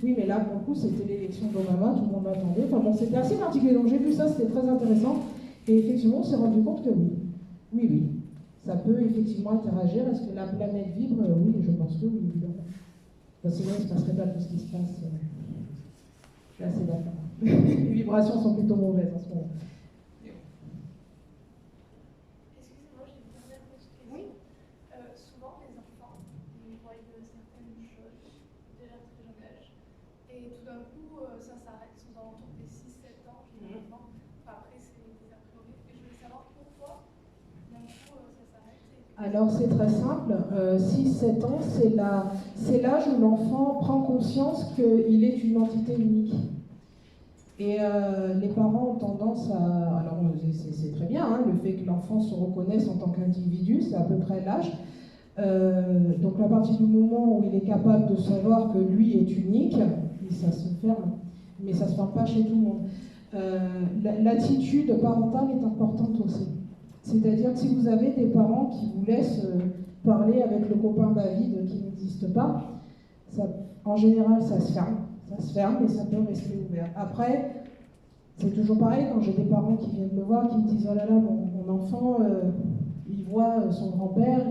Oui, mais là, pour le coup, c'était l'élection d'Obama, tout le monde l'attendait. Enfin bon, c'était assez particulier, donc j'ai vu ça, c'était très intéressant. Et effectivement, on s'est rendu compte que oui. Oui. Ça peut effectivement interagir. Est-ce que la planète vibre? Oui, je pense que oui, évidemment. Sinon, il ne se passerait pas tout ce qui se passe. Je suis assez d'accord. Les vibrations sont plutôt mauvaises en ce moment. Excusez-moi, j'ai une dernière question. Oui. Souvent, les enfants, ils voient certaines choses dès leur très jeune âge. Et tout d'un coup, ça s'arrête. Ils sont aux alentours des 6-7 ans, généralement. Enfin, après, c'est des a priori. Et je voulais savoir pourquoi, d'un coup, ça s'arrête. Alors, c'est très simple. 6-7 ans, c'est l'âge où l'enfant prend conscience qu'il est une entité unique. Et les parents ont tendance à... Alors, c'est très bien, le fait que l'enfant se reconnaisse en tant qu'individu, c'est à peu près l'âge. Donc, à partir du moment où il est capable de savoir que lui est unique, ça se ferme. Mais ça ne se ferme pas chez tout le monde. L'attitude parentale est importante aussi. C'est-à-dire que si vous avez des parents qui vous laissent parler avec le copain David qui n'existe pas, en général, ça se ferme. Ça se ferme et ça peut rester ouvert. Après, c'est toujours pareil, quand j'ai des parents qui viennent me voir, qui me disent « Oh là là, mon enfant, il voit son grand-père,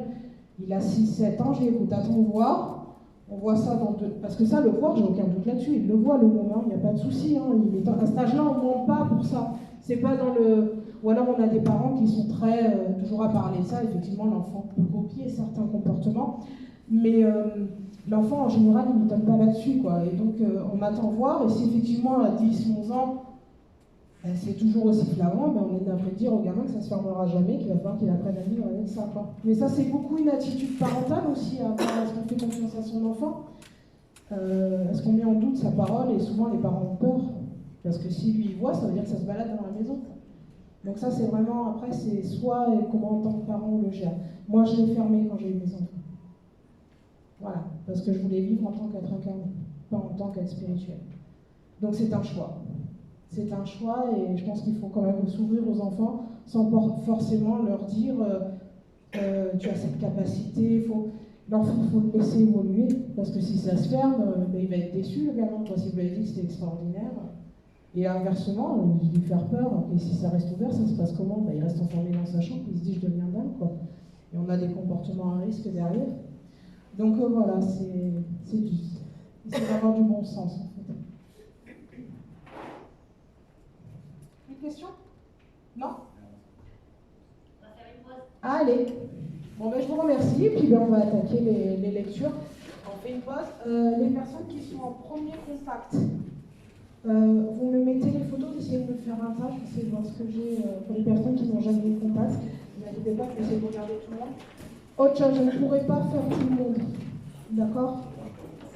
il a 6-7 ans, je dis « Écoute, attends voir, on voit ça dans deux... » Parce que ça, le voir, j'ai aucun doute là-dessus, il le voit le moment, il n'y a pas de souci. À cet âge-là, on ne ment pas pour ça. C'est pas dans le... Ou alors on a des parents qui sont très... toujours à parler de ça, effectivement, l'enfant peut copier certains comportements, mais... l'enfant, en général, il ne m'étonne pas là-dessus, quoi. Et donc, on attend voir, et si effectivement, à 10-11 ans, c'est toujours aussi flagrant, on est après de dire au gamin que ça ne se fermera jamais, qu'il va falloir qu'il apprenne à vivre avec ça, quoi. Mais ça, c'est beaucoup une attitude parentale aussi, à voir est-ce qu'on fait confiance à son enfant, est-ce qu'on met en doute sa parole, et souvent, les parents ont peur, parce que si lui, il voit, ça veut dire que ça se balade dans la maison. Donc ça, c'est vraiment, après, c'est soit comment, en tant que parent, on le gère. Moi, je l'ai fermé quand j'ai eu mes enfants. Voilà, parce que je voulais vivre en tant qu'être incarné, pas en tant qu'être spirituel. Donc c'est un choix. C'est un choix et je pense qu'il faut quand même s'ouvrir aux enfants sans forcément leur dire tu as cette capacité, l'enfant, il faut le laisser évoluer, parce que si ça se ferme, il va être déçu le gamin. Moi, si vous l'avez dit que c'était extraordinaire. Et inversement, lui faire peur, et si ça reste ouvert, ça se passe comment? Il reste enfermé dans sa chambre, il se dit je deviens dingue, quoi. Et on a des comportements à risque derrière. Donc voilà, c'est juste. C'est d'avoir du bon sens, en fait. Une question? Non? On va faire une pause. Allez. Bon, je vous remercie, et puis on va attaquer les lectures. On fait une pause. Les personnes qui sont en premier contact, vous me mettez les photos, essayez de me faire un tas, je vais essayer de voir ce que j'ai pour les personnes qui n'ont jamais eu contact. N'inquiétez pas, je vais essayer de regarder tout le monde. Autre chose, je ne pourrai pas faire tout le monde. D'accord?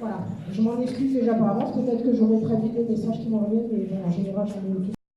Voilà. Je m'en excuse déjà par avance. Peut-être que j'aurai très vite des messages qui m'en reviennent, mais bon, en général, j'en ai eu tout.